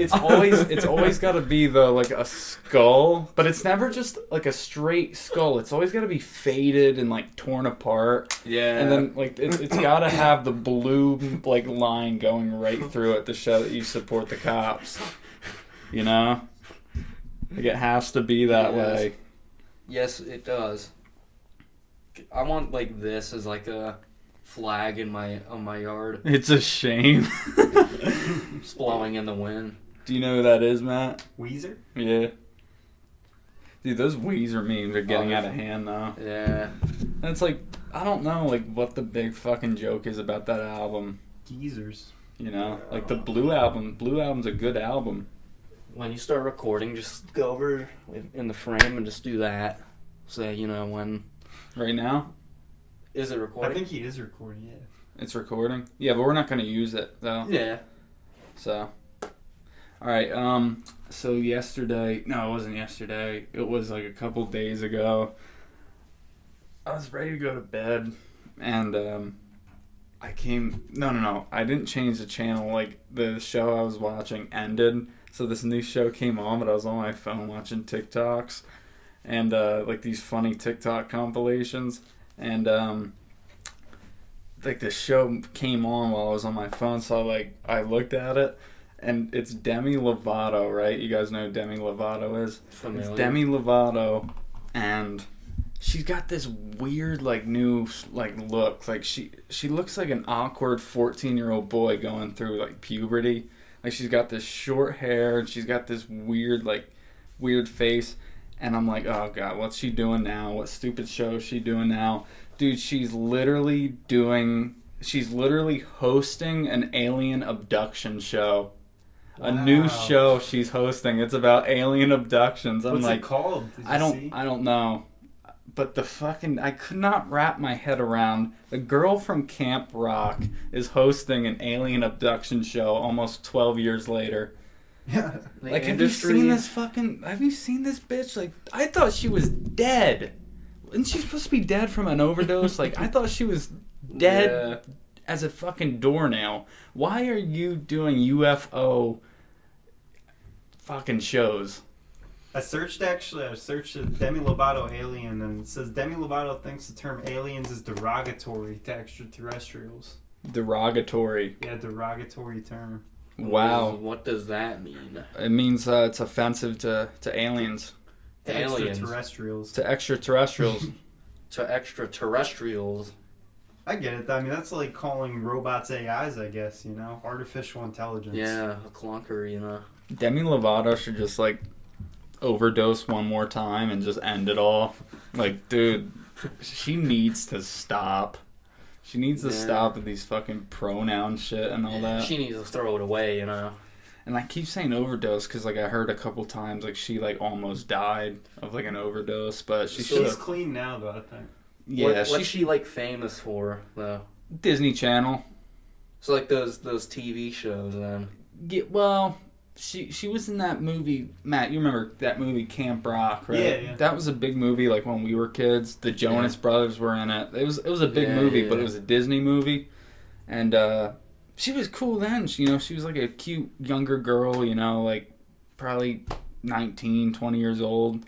it's always got to be like a skull, but it's never just like a straight skull. It's always got to be faded and like torn apart. Yeah. And then like it's got to have the blue like line going right through it to show that you support the cops. You know? Like it has to be that way. Yes, it does. I want like this as like a flag on my yard. It's a shame. Just blowing in the wind. Do you know who that is, Matt? Weezer? Yeah. Dude, those Weezer memes are getting out of hand now. Yeah. And it's like, I don't know like what the big fucking joke is about that album. Geezers. You know? Like the Blue album. Blue album's a good album. When you start recording, just go over in the frame and just do that. Say, when... Right now? Is it recording? I think he is recording, yeah. It's recording? Yeah, but we're not going to use it, though. Yeah. So. Alright, so yesterday... No, it wasn't yesterday. It was like a couple days ago. I was ready to go to bed, and, I came... No. I didn't change the channel. Like, the show I was watching ended, so this new show came on, but I was on my phone watching TikToks. And like these funny TikTok compilations, and like the show came on while I was on my phone, so I looked at it, and it's Demi Lovato, right? You guys know who Demi Lovato is? Familiar. It's Demi Lovato, and she's got this weird like new like look, like she looks like an awkward 14-year-old boy going through like puberty. Like she's got this short hair, and she's got this weird face. And I'm like, oh God, what's she doing now? What stupid show is she doing now? Dude, she's literally hosting an alien abduction show. Wow. A new show she's hosting. It's about alien abductions. I'm What's like, it called? I don't know. But I could not wrap my head around the girl from Camp Rock is hosting an alien abduction show almost 12 years later. Yeah. Like, have you seen this bitch? Like, I thought she was dead. Isn't she supposed to be dead from an overdose? Like, I thought she was dead as a fucking doornail. Why are you doing UFO fucking shows? I searched Demi Lovato alien, and it says Demi Lovato thinks the term aliens is derogatory to extraterrestrials. Derogatory. Yeah, derogatory term. Wow. What does that mean? It means it's offensive to aliens. To Aliens. extraterrestrials. To extraterrestrials. To extraterrestrials. I get it. I mean, that's like calling robots AIs, I guess, artificial intelligence. Yeah, a clunker, Demi Lovato should just, like, overdose one more time and just end it all. Like, dude, she needs to stop. She needs to stop with these fucking pronoun shit and all that. She needs to throw it away, And I keep saying overdose because, like, I heard a couple times, like, she, like, almost died of, like, an overdose, but She's clean now, though, I think. Yeah, what's she, like, famous for, though? Disney Channel. So, like, those TV shows, then? Yeah, well... She was in that movie, Matt, you remember that movie Camp Rock, right? Yeah. That was a big movie, like, when we were kids. The Jonas Brothers were in it. It was a big movie, but it was a Disney movie. And she was cool then. She was like a cute younger girl, like probably 19, 20 years old.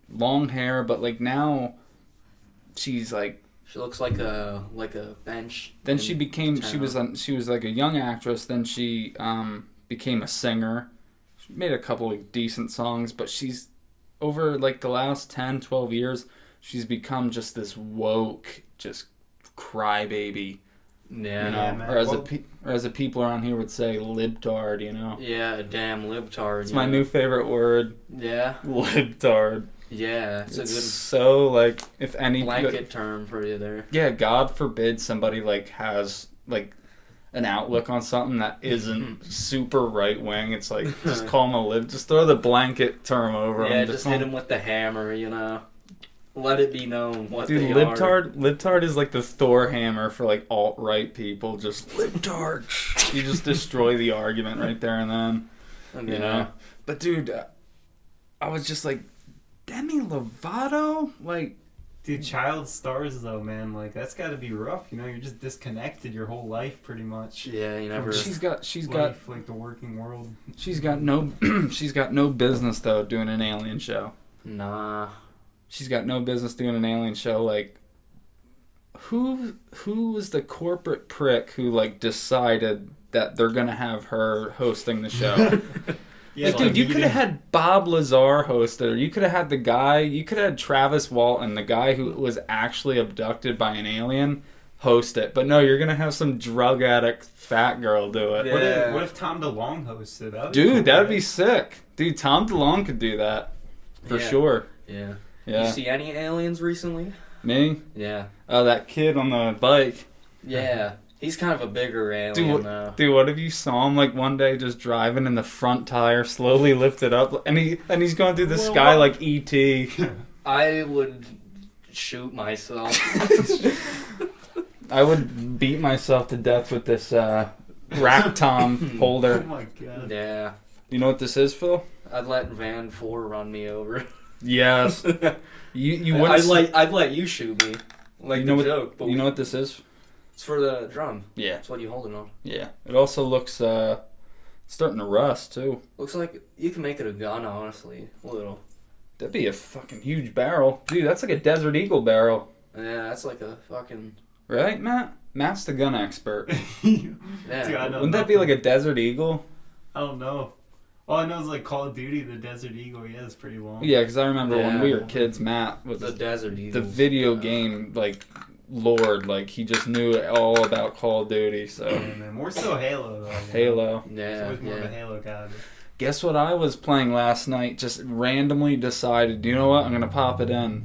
Long hair, but like now she's like... She looks like a bench. Then she was like a young actress. Then she became a singer. She made a couple of decent songs, but she's over like the last 10, 12 years, she's become just this woke, just crybaby. Yeah. Or as the people around here would say, libtard, Yeah, a damn libtard. It's my new favorite word. Yeah. Libtard. Yeah, it's a good so like if any blanket term for you there. Yeah, God forbid somebody like has like an outlook on something that isn't super right wing. It's like just call them just throw the blanket term over them. Yeah, just hit them with the hammer, Let it be known what they are. Libtard is like the Thor hammer for like alt-right people. Just libtard. You just destroy the argument right there and then. But dude, I was just like, Demi Lovato? Like, Dude, child stars though, man. Like that's got to be rough. You know, you're just disconnected your whole life, pretty much. Yeah, you never. She's got Life, like the working world. she's got no she's got no business though doing an alien show. Nah. She's got no business doing an alien show. Like, who was the corporate prick who like decided that they're gonna have her hosting the show? Yeah, Like, dude, you could have had Bob Lazar host it, or you could have had you could have had Travis Walton, the guy who was actually abducted by an alien, host it. But no, you're gonna have some drug addict fat girl do it. Yeah. What if Tom DeLonge hosted? Dude, that'd be sick. Dude, Tom DeLonge could do that. For Yeah. sure. Yeah. Yeah. You see any aliens recently? Me? Yeah. Oh, that kid on the bike. Yeah. He's kind of a bigger alien though. Dude, what if you saw him like one day just driving and the front tire slowly lifted up and he's going through the sky like ETEE. I would shoot myself. I would beat myself to death with this rack tom Oh holder. my god. Yeah. You know what this is, Phil? I'd let Van 4 run me over. Yes. You wouldn't. I'd let you shoot me. Like You know the what- joke. But You know what this is? it's for the drum. Yeah. That's what you holding on. Yeah. It also looks starting to rust too. Looks like you can make it a gun, honestly. A little. That'd be a fucking huge barrel, dude. That's like a Desert Eagle barrel, Yeah, that's like a fucking. right, Matt? Matt's the gun expert. Dude, Yeah. I know Wouldn't that be like nothing. a Desert Eagle? I don't know. All I know is like Call of Duty, the Desert Eagle. Yeah, it's pretty long. Yeah, because I remember when we Yeah. were kids, Matt was The Desert Eagle. the video game like lord. Like he just knew all about Call of Duty. So Yeah, man. More so Halo though. you know? Halo. It's Yeah. always more of a Yeah. Halo guy. Guess what I was playing last night? Just randomly decided. You know what? I'm gonna pop it in.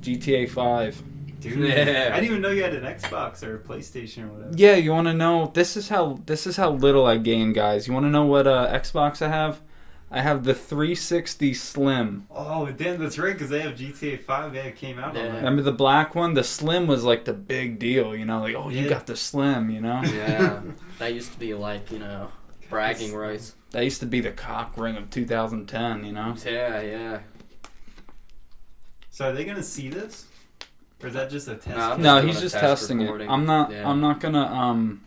GTA 5. Dude, Yeah. I didn't even know you had an Xbox or a PlayStation or whatever. Yeah, you want to know? This is how little I game, guys. You want to know what Xbox I have? I have the 360 Slim. Oh, damn, that's right, because they have GTA 5. Yeah, it came out on Yeah. that. Remember the black one? The Slim was like the big deal. You know, like oh, you Yeah. got the Slim. You know. Yeah. That used to be like, bragging rights. That used to be the cock ring of 2010. You know. Yeah, yeah. So are they going to see this? Or is that just a test? Nah, I'm No, just he's doing a just test testing recording. it. I'm not. Yeah. I'm not gonna.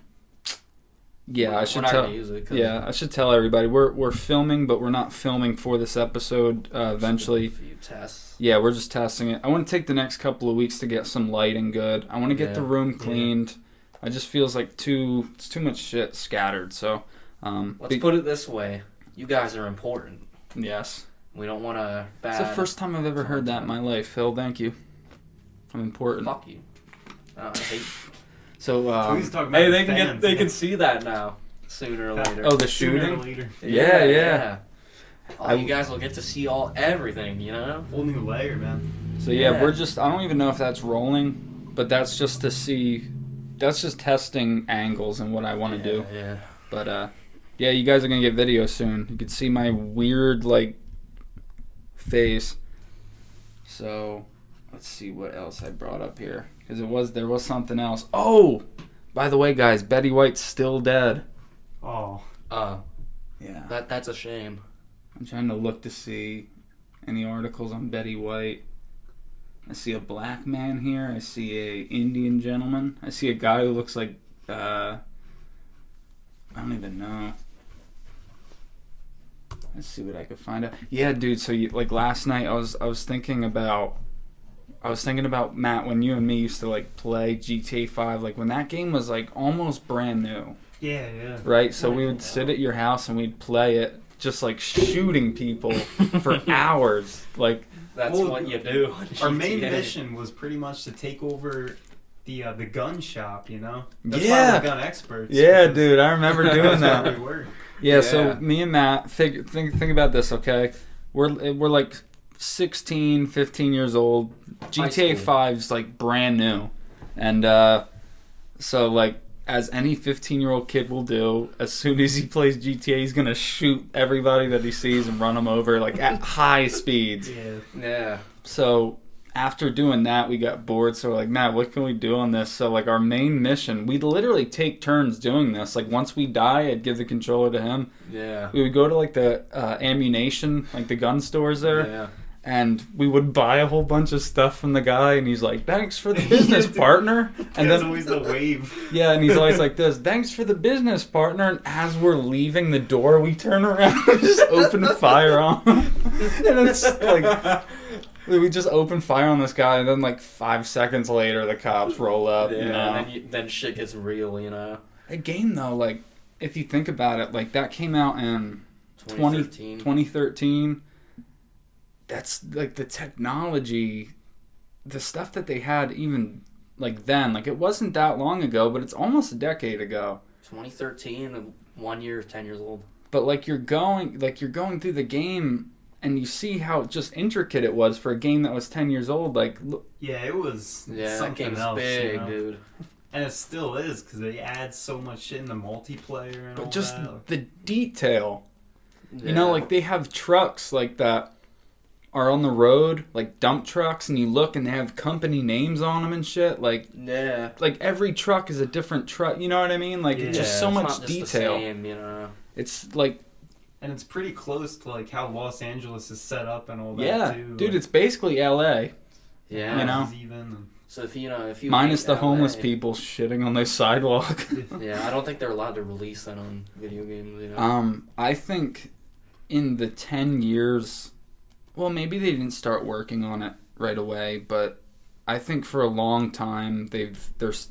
Yeah, I should We're not tell. gonna use it. 'cause Yeah, I should tell everybody we're filming, but we're not filming for this episode. Eventually, A few tests. yeah, we're just testing it. I want to take the next couple of weeks to get some lighting good. I want to get Yeah. the room Yeah. cleaned. I just feels like it's too much shit scattered. So, Let's put it this way: you guys are important. yes, We don't want to bad. it's the first time I've ever heard that in my life, Phil. Thank you. I'm important. Fuck you. I hate. So, Please talk about Hey, the they can fans, they yeah. can see that now. Sooner or later. oh, the Sooner or shooting. later. Yeah. Oh, you guys will get to see everything, Whole new layer, man. So yeah, Yeah. we're just. I don't even know if that's rolling, but that's just to see. That's just testing angles and what I want to do. Yeah. But yeah, you guys are gonna get video soon. You can see my weird like face. So let's see what else I brought up here because there was something else. Oh, by the way, guys, Betty White's still dead. Oh. Yeah. That's a shame. I'm trying to look to see any articles on Betty White. I see a black man here. I see a Indian gentleman. I see a guy who looks like I don't even know. Let's see what I could find out. Yeah, dude. So like last night, I was thinking about Matt when you and me used to like play GTA 5. Like when that game was like almost brand new, Yeah. right? So we would sit at your house and we'd play it, just like shooting people for hours. Like That's Well, what you do. on Our main GTA. mission was pretty much to take over the gun shop, That's Yeah. why we're gun experts. yeah, because dude. I remember doing that's that. where we were. Yeah, so Yeah. me and Matt, think about this, okay? We're like 16, 15 years old. GTA school. 5's like brand new. And so like as any 15-year-old kid will do, as soon as he plays GTA, he's going to shoot everybody that he sees and run them over like at high speeds. Yeah. Yeah. So after doing that, we got bored. So we're like, Matt, what can we do on this? So like our main mission, we'd literally take turns doing this. Like once we die, I'd give the controller to him. Yeah. We would go to like the ammunition, like the gun stores there, Yeah. And we would buy a whole bunch of stuff from the guy, and he's like, "Thanks for the business, partner." And There's then always the wave. yeah, and he's always like this, "Thanks for the business, partner." And as we're leaving the door, we turn around and just open fire on him. And it's like we just open fire on this guy, and then like 5 seconds later, the cops roll up. Yeah, you know? and then shit gets real, you know. A game though, like if you think about it, like that came out in 2013. 2013. That's like the technology, the stuff that they had even like then. Like it wasn't that long ago, but it's almost a decade ago. 2013, 1 year, 10 years old. But like you're going through the game and you see how just intricate it was for a game that was 10 years old. Like Yeah, it was Yeah, that something game's else, big, you know? dude. And it still is, because they add so much shit in the multiplayer and all but just that. the detail. Yeah. You know, like they have trucks like that are on the road, like dump trucks, and you look and they have company names on them and shit. Like Yeah. every truck is a different truck. You know what I mean? Like Yeah, it's just so it's much not just detail. The same, you know. It's like And it's pretty close to like how Los Angeles is set up and all that yeah, too. dude, like, it's basically L.A. Yeah. You know? houses even, and So if you minus hate the homeless LA, people shitting on the sidewalk. Yeah, I don't think they're allowed to release that on video games. You know. I think in the 10 years, well, maybe they didn't start working on it right away, but I think for a long time they're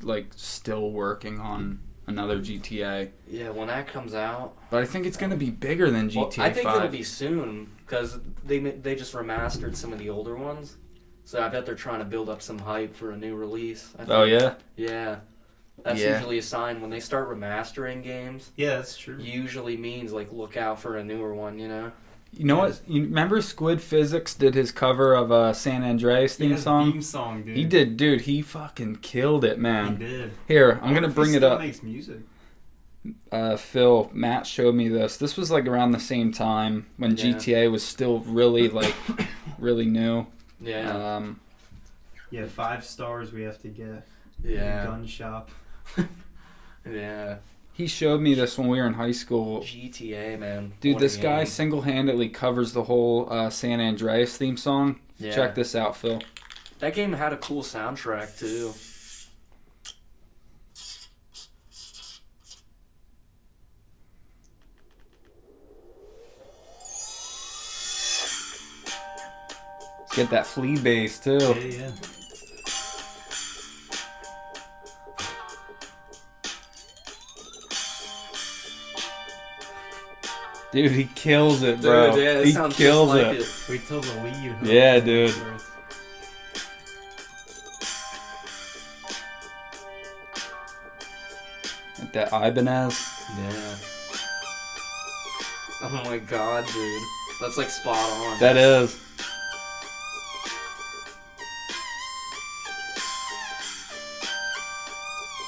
like still working on another GTA. Yeah, when that comes out. But I think it's gonna be bigger than GTA Well, I think 5. it'll be soon because they just remastered some of the older ones, so I bet they're trying to build up some hype for a new release. I think. Oh yeah. Yeah. That's Yeah. usually a sign when they start remastering games. yeah, that's true. Usually means like look out for a newer one, you know. You know what? You remember Squid Physics did his cover of San Andreas theme Yeah, song? Theme song, dude. He did, dude. He fucking killed it, He man. did. Here, I'm I gonna wonder if bring he it still up. Makes music. Phil, Matt showed me this. This was like around the same time when Yeah. GTA was still really like really new. Yeah. Yeah, 5 stars we have to get. Yeah. Gun shop. Yeah. He showed me this when we were in high school. GTA, man. Dude, What a this guy game. single-handedly covers the whole San Andreas theme song. Yeah. Check this out, Phil. That game had a cool soundtrack too. Get that flea bass too. Yeah, yeah. Dude, he kills it, bro. Dude, yeah, it he sounds kills just like it. Wait till the lead. hook Yeah, comes dude. first. Like that Ibanez. Yeah. Oh my god, dude. That's like spot on. That is.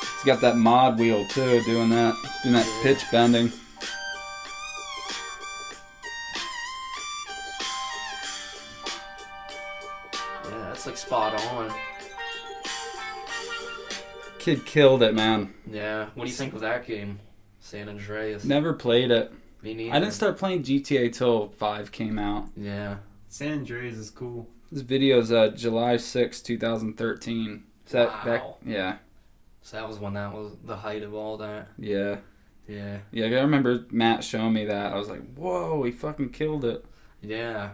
He's got that mod wheel too, doing that Yeah. pitch bending. Yeah, that's like spot on. Kid killed it, man. Yeah. What do you think of that game? San Andreas. Never played it. Me neither. I didn't start playing GTA till 5 came out. Yeah. San Andreas is cool. This video's July 6, 2013. Is that back? Wow. Yeah. So that was when that was the height of all that. Yeah. Yeah. Yeah, I remember Matt showing me that. I was like, whoa, he fucking killed it. Yeah.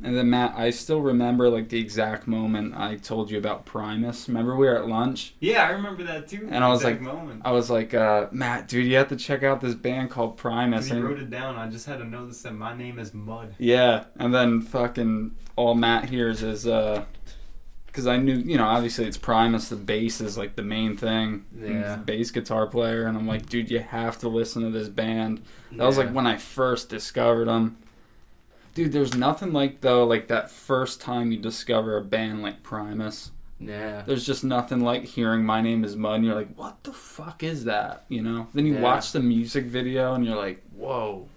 And then Matt, I still remember like the exact moment I told you about Primus. Remember we were at lunch? Yeah, I remember that too. And I was exact like- moment. I was like, Matt, dude, you have to check out this band called Primus. He And- wrote it down. I just had to notice that my name is Mud. yeah, and then fucking all Matt hears is, because I knew, you know, obviously it's Primus, the bass is like the main thing. Yeah. He's a bass guitar player, and I'm like, dude, you have to listen to this band. That was like when I first discovered them. Dude, there's nothing like, though, like that first time you discover a band like Primus. Yeah. There's just nothing like hearing My Name is Mud, and you're like, what the fuck is that? You know? Then you Yeah. watch the music video, and you're like, whoa.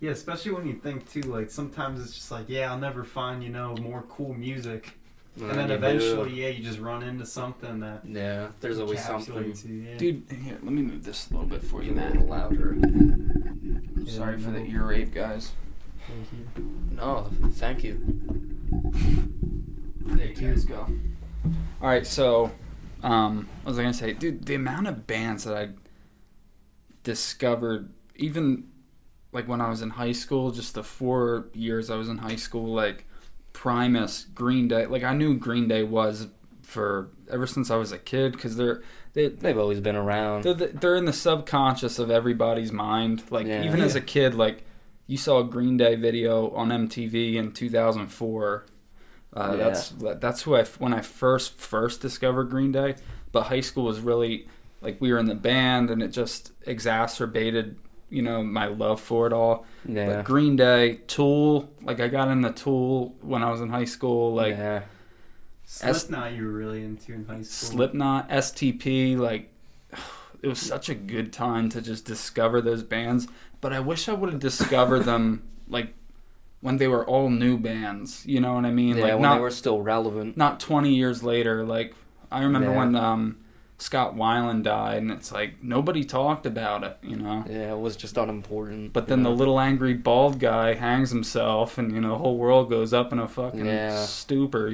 Yeah, especially when you think too, like sometimes it's just like, yeah, I'll never find, more cool music. And then you eventually, do. yeah, you just run into something that Yeah. There's always something. encapsulates you, yeah. Dude, here, let me move this a little bit for you, A Matt. little louder. Sorry for the ear rape, guys. Thank you. No, thank you. There you guys go. All right, so what was I gonna say, dude? The amount of bands that I discovered, even like when I was in high school, just the 4 years I was in high school, like Primus, Green Day. Like I knew Green Day was for ever since I was a kid because They've always been around. they're in the subconscious of everybody's mind. Like Yeah. even as a kid, like you saw a Green Day video on MTV in 2004. That's who when I first discovered Green Day. But high school was really like we were in the band, and it just exacerbated, my love for it all. Yeah. But Green Day, Tool, like I got into Tool when I was in high school. Like yeah. Slipknot, you were really into in high school. Slipknot, STP, like it was such a good time to just discover those bands. But I wish I would have discovered them like when they were all new bands. You know what I mean? Yeah, like when they were still relevant. Not 20 years later. Like I remember when Scott Weiland died, and it's like nobody talked about it. Yeah, it was just unimportant. But then the little angry bald guy hangs himself, and the whole world goes up in a fucking stupor.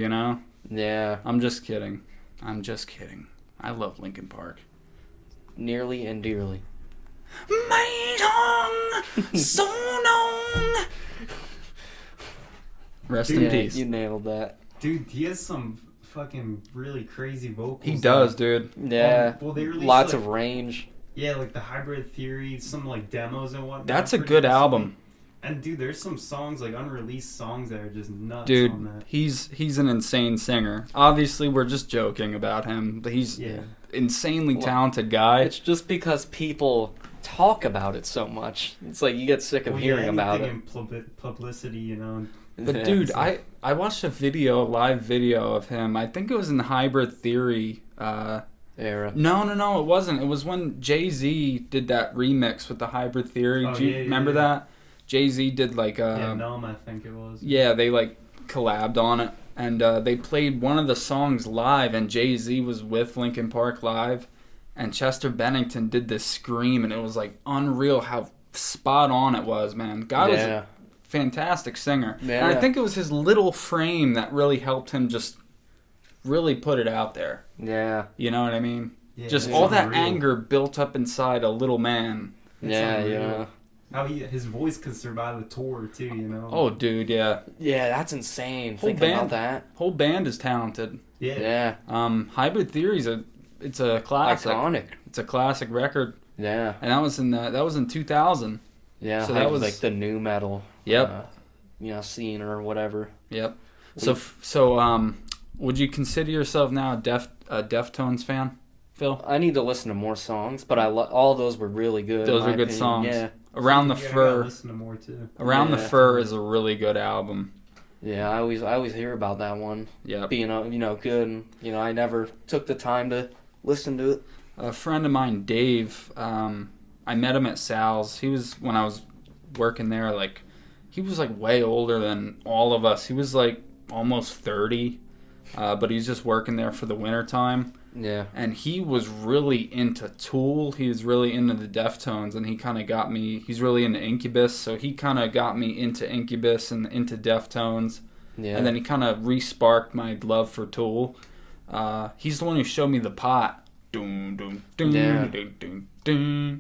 Yeah. I'm just kidding. I love Linkin Park. Nearly and dearly. My tongue, so long. Rest in peace. You nailed that. Dude, he has some fucking really crazy vocals. He does, dude. Yeah. Well, they released lots of range. Yeah, like the Hybrid Theory, some like demos and whatnot. That's a good album. And dude, there's some songs, like unreleased songs that are just nuts dude, on that. He's an insane singer. Obviously, we're just joking about him, but he's insanely talented guy. It's just because people talk about it so much. It's like you get sick of hearing about it. In publicity, But dude, I watched a live video of him. I think it was in the Hybrid Theory era. No, it wasn't. It was when Jay-Z did that remix with the Hybrid Theory. Do you remember that? Jay-Z did like I think it was. Yeah, they like collabed on it, and they played one of the songs live, and Jay-Z was with Linkin Park live, and Chester Bennington did this scream, and it was like unreal how spot on it was, man. Guy was a fantastic singer. Yeah. And I think it was his little frame that really helped him just really put it out there. Yeah. You know what I mean? Yeah, just all that anger built up inside a little man. Yeah. How his voice could survive a tour too, Oh, dude, yeah. Yeah, that's insane. Thinking about that. Whole band is talented. Yeah. Hybrid Theory's it's a classic. Iconic. It's a classic record. Yeah. And that was in 2000. Yeah. So that was like the new metal. Yep. Scene or whatever. Yep. So would you consider yourself now a Deftones fan, Phil? I need to listen to more songs, but all those were really good. Those are good opinion. songs. Yeah. Around the Fur. Listen to more too. Around the Fur is a really good album. Yeah, I always hear about that one. Yeah. Being good, and I never took the time to listen to it. A friend of mine, Dave, I met him at Sal's. He was when I was working there. Like, he was like way older than all of us. He was like almost 30, but he's just working there for the winter time. Yeah. And he was really into Tool. He was really into the Deftones, and he kind of got me. He's really into Incubus, so he kind of got me into Incubus and into Deftones. Yeah. And then he kind of re-sparked my love for Tool. He's the one who showed me The Pot. Doom, doom, doom, doom, doom, doom.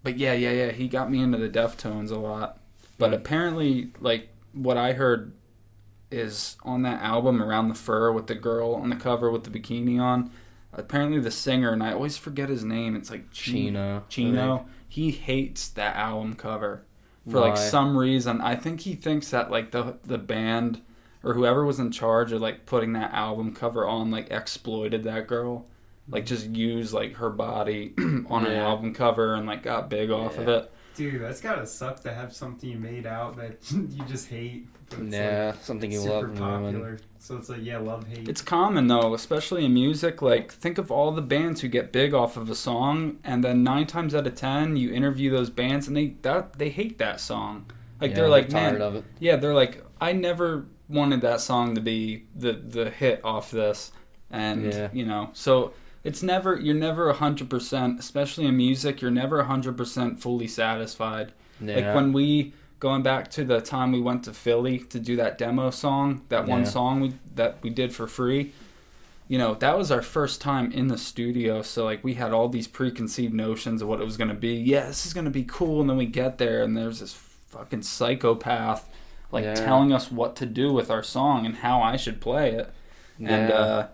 But yeah. He got me into the Deftones a lot. But apparently, like, what I heard is on that album Around the Fur with the girl on the cover with the bikini on, apparently the singer, and I always forget his name, it's like Chino. He hates that album cover for like some reason. I think he thinks that like the band or whoever was in charge of like putting that album cover on like exploited that girl, like just used like her body on an album cover and like got big off of it. Dude, that's gotta suck to have something you made out that you just hate. Something you super love. popular. So it's like, love, hate. It's common though, especially in music. Like, think of all the bands who get big off of a song, and then 9 times out of 10, you interview those bands, and they hate that song. Like they're like, tired man, of it. Yeah, they're like, I never wanted that song to be the hit off this, and so. You're never 100%, especially in music, you're never 100% fully satisfied. Yeah. Like when we going back to the time we went to Philly to do that demo song, that one song that we did for free. You know, that was our first time in the studio, so like we had all these preconceived notions of what it was going to be. Yeah, this is going to be cool, and then we get there and there's this fucking psychopath like telling us what to do with our song and how I should play it. And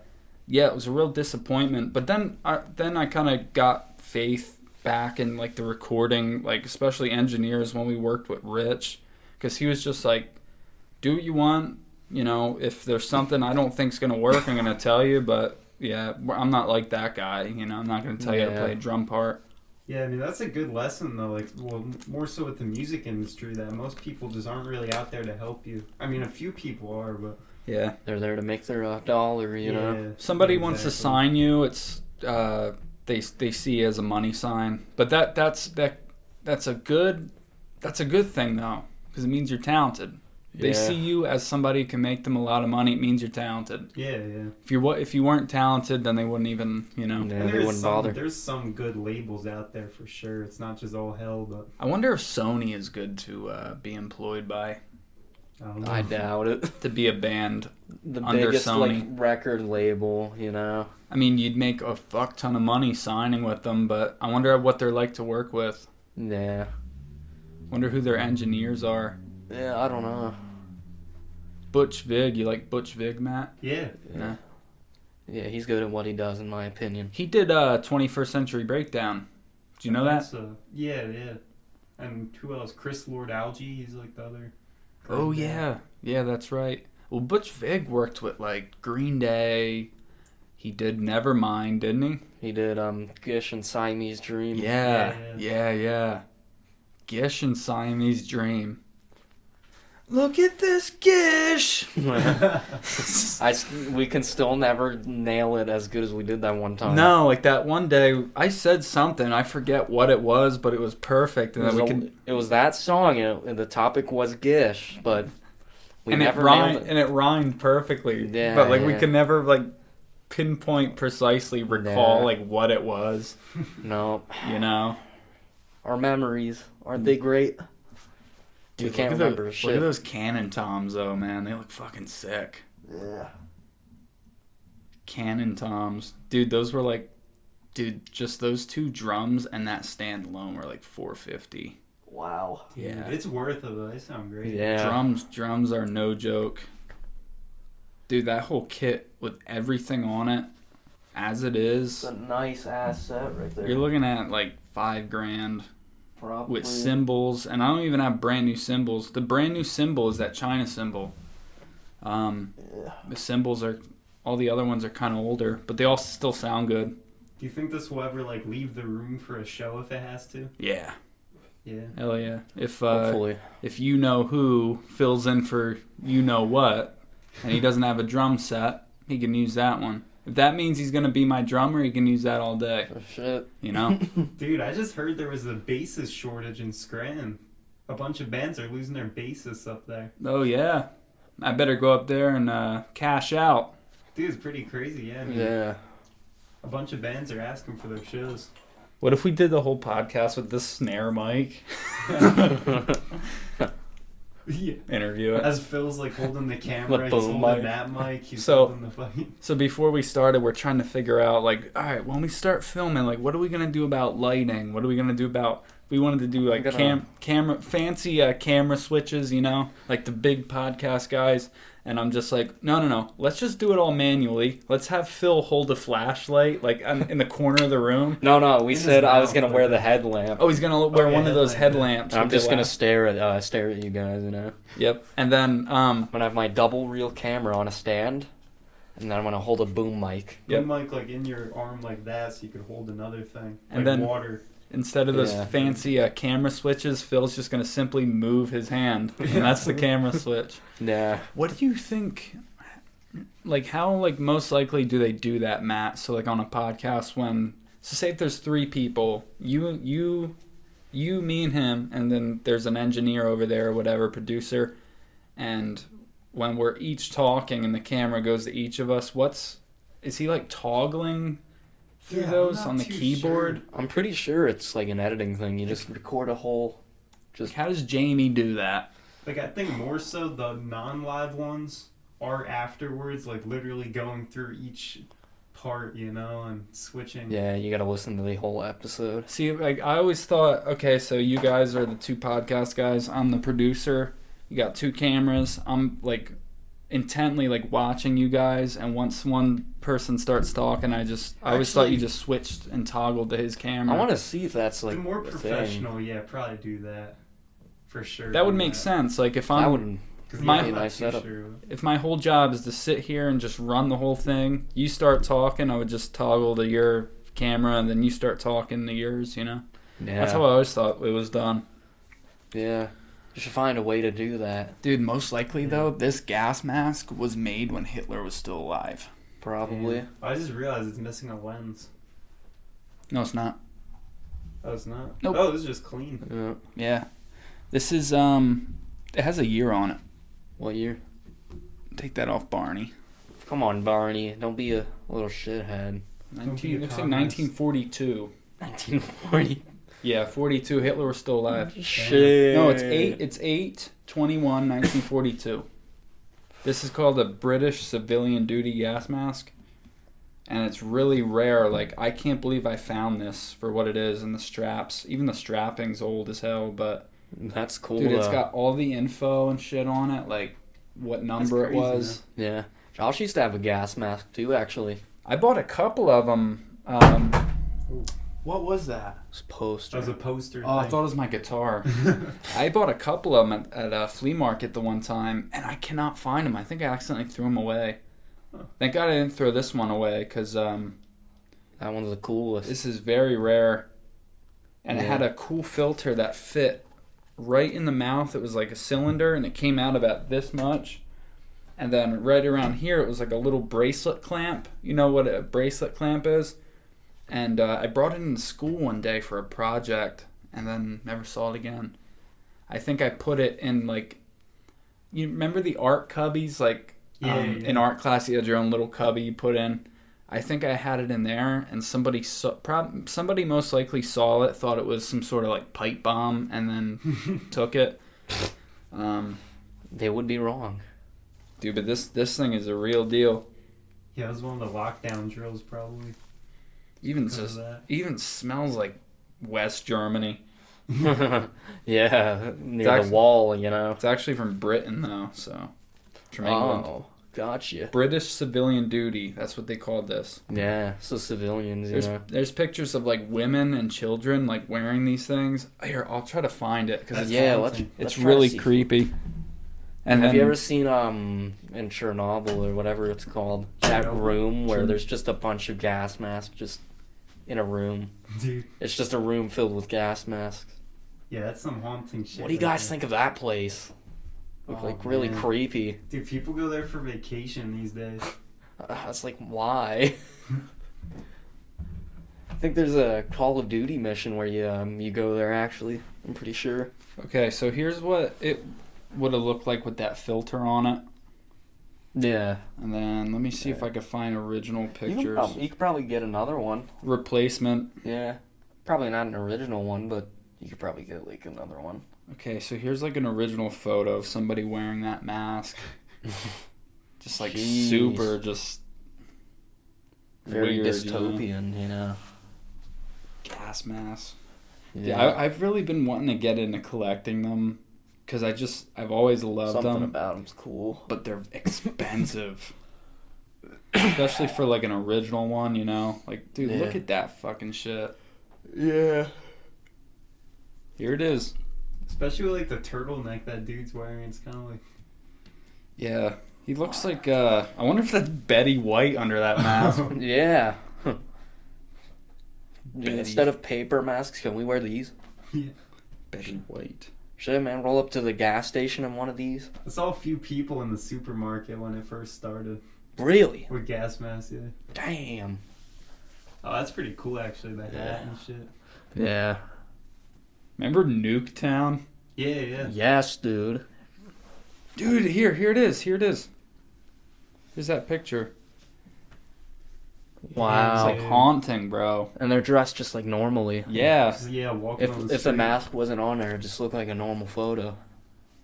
it was a real disappointment. But then I kind of got faith back in like the recording, like especially engineers when we worked with Rich, because he was just like, do what you want. You know, if there's something I don't think's gonna work, I'm gonna tell you. But yeah, I'm not like that guy. You know, I'm not gonna tell you how to play a drum part. Yeah, I mean that's a good lesson though. Like, well, more so with the music industry, that most people just aren't really out there to help you. I mean, a few people are, but yeah, they're there to make their dollar. You know, somebody wants to sign you. It's they see it as a money sign, but that's a good thing though, because it means you're talented. They see you as somebody who can make them a lot of money. It means you're talented. Yeah. If you weren't talented, then they wouldn't even, you know. Yeah, they wouldn't bother. There's some good labels out there for sure. It's not just all hell, but I wonder if Sony is good to be employed by. I doubt it. To be a band the under biggest Sony. like record label, you know. I mean, you'd make a fuck ton of money signing with them, but I wonder what they're like to work with. Yeah. Wonder who their engineers are. Yeah, I don't know. Butch Vig, you like Butch Vig, Matt? Yeah. Yeah, he's good at what he does, in my opinion. He did 21st Century Breakdown. Do you know that? Yeah. And who else? Chris Lord Alge, he's like the other. Oh, yeah. Yeah, that's right. Well, Butch Vig worked with, like, Green Day. He did Nevermind, didn't he? He did Gish and Siamese Dream. Yeah. Gish and Siamese Dream. Look at this Gish! We can still never nail it as good as we did that one time. No, like that one day, I said something. I forget what it was, but it was perfect. And it was that song, and the topic was Gish, but we never nailed it. And it rhymed perfectly. Yeah, but like we could never like pinpoint precisely recall like what it was. No. You know? Our memories, aren't they great? Dude, we can't remember shit. Look at those Cannon toms, though, man. They look fucking sick. Yeah. Cannon toms. Dude, those were like... Dude, just those two drums and that stand alone were like $450. Wow. Yeah. Dude, it's worth it, though. They sound great. Yeah. Drums are no joke. Dude, that whole kit with everything on it, as it is... It's a nice ass set right there. You're looking at like $5,000. Probably. With cymbals, and I don't even have brand new cymbals. The brand new cymbal is that China cymbal. The cymbals are, all the other ones are kind of older, but they all still sound good. Do you think this will ever like leave the room for a show if it has to? Yeah. Yeah. Hell yeah. If Hopefully. If you know who fills in for you know what, and he doesn't have a drum set, he can use that one. If that means he's going to be my drummer, he can use that all day. Oh, shit. You know? Dude, I just heard there was a bassist shortage in Scranton. A bunch of bands are losing their bassists up there. Oh, yeah. I better go up there and cash out. Dude, it's pretty crazy, yeah. I mean, Yeah. A bunch of bands are asking for their shows. What if we did the whole podcast with this snare mic? Yeah. Interview it. As Phil's like holding the camera, he's holding mic. that mic, he's So- holding the fight. So before we started, we're trying to figure out, like, all right, when we start filming, like, what are we going to do about lighting? What are we going to do about... We wanted to do, like, fancy camera switches, you know? Like the big podcast guys. And I'm just like, no. Let's just do it all manually. Let's have Phil hold a flashlight, like, in the corner of the room. No, we said I was going to wear the headlamp. Oh, he's going to wear one of those headlamps. I'm just going to stare at you guys, you know? Yep. And then... I'm going to have my double reel camera on a stand. And then I'm going to hold a boom mic. Yep. Boom mic like in your arm like that so you could hold another thing. And like then- water. Instead of those fancy camera switches, Phil's just going to simply move his hand. And that's the camera switch. Yeah. What do you think, like, how, like, most likely do they do that, Matt? So, like, on a podcast when, so say if there's three people, you, me, and him, and then there's an engineer over there or whatever, producer, and when we're each talking and the camera goes to each of us, is he, like, toggling through those on the keyboard? I'm pretty sure it's like an editing thing. You just record a whole Just How does Jamie do that? Like, I think more so the non-live ones are afterwards, like literally going through each part, you know, and switching. yeah, you gotta listen to the whole episode. See, like I always thought, okay, so you guys are the two podcast guys. I'm the producer. You got two cameras. I'm like intently like watching you guys, and once one person starts talking, I always thought you just switched and toggled to his camera. I want to see if that's like the more a professional, thing. yeah, probably do that for sure. That would do make that. sense. Like if That I'm would Cause My- I'm be a not nice too setup. sure. if my whole job is to sit here and just run the whole thing, you start talking, I would just toggle to your camera, and then you start talking to yours. You know, Yeah. that's how I always thought it was done. Yeah. You should find a way to do that. Dude, most likely though, this gas mask was made when Hitler was still alive. Probably. Yeah. I just realized it's missing a lens. No, it's not. Oh, it's not? Nope. Oh, it's just clean. Yeah. Yeah, this is it has a year on it. What year? Take that off, Barney. Come on, Barney. Don't be a little shithead. Don't be a Looks like communist. 1942. 1940. Yeah, 42. Hitler was still alive. Shit. No, it's 8/21, 1942. This is called a British civilian duty gas mask, and it's really rare. Like, I can't believe I found this for what it is, and the straps. Even the strapping's old as hell, but That's cool. dude, it's though. got all the info and shit on it, like what number it crazy, was. Yeah. Josh used to have a gas mask too, actually. I bought a couple of them. What was that? It's poster. That was a poster. Oh, I thing. thought it was my guitar. I bought a couple of them at a flea market the one time, and I cannot find them. I think I accidentally threw them away. Huh. Thank God I didn't throw this one away, because That one's the coolest. this is very rare. And it Yeah. had a cool filter that fit right in the mouth. It was like a cylinder, and it came out about this much. And then right around here, it was like a little bracelet clamp. You know what a bracelet clamp is? And I brought it into school one day for a project, and then never saw it again. I think I put it in, like, you remember the art cubbies? Like, Yeah. in art class, you had your own little cubby you put in. I think I had it in there, and somebody somebody most likely saw it, thought it was some sort of like pipe bomb, and then took it. They would be wrong. Dude, but this thing is a real deal. Yeah, it was one of the lockdown drills, probably. Even because of just that. even smells like West Germany. Yeah, near actually- the wall, you know. It's actually from Britain though, so from England. Oh, gotcha. British civilian duty. That's what they called this. Yeah, so civilians, you know. There's pictures of like women and children like wearing these things. Here, I'll try to find it because That's Yeah, haunting. let's it's try to really see. creepy. And Have then, you ever seen in Chernobyl or whatever it's called, that Chernobyl? room where there's just a bunch of gas masks just in a room? Dude. It's just a room filled with gas masks. Yeah, that's some haunting shit. What do you right guys there. think of that place? Look Oh, like really man. creepy. Dude, people go there for vacation these days. It's like, why? I think there's a Call of Duty mission where you go there. Actually, I'm pretty sure. okay, so here's what it would have looked like with that filter on it. Yeah. And then let me see if I can find original pictures. You could probably get another one. Replacement. Yeah. Probably not an original one, but you could probably get like another one. Okay, so here's like an original photo of somebody wearing that mask. Just like Jeez. super just Very weird, dystopian, you know. gas mask. Yeah. Yeah, I've really been wanting to get into collecting them because I've always loved Something them, about them's cool. but they're expensive. Especially for like an original one, you know? Like, dude, Yeah. look at that fucking shit. Yeah. Here it is. Especially with like the turtleneck that dude's wearing. It's kind of like. Yeah. He looks like, I wonder if that's Betty White under that mask. Yeah. Betty. Instead of paper masks, can we wear these? Yeah. Betty White. Should I, man, roll up to the gas station in one of these? I saw a few people in the supermarket when it first started Really? with gas masks. Yeah. Damn. Oh, that's pretty cool actually. The hat Yeah. and shit. Yeah. Remember Nuketown? Yeah, yeah. Yes, dude. Dude, here it is. Here it is. Here's that picture. Wow. It's like haunting, bro. And they're dressed just like normally. Yeah. Yeah, walking on the If the street. mask wasn't on there, it just looked like a normal photo.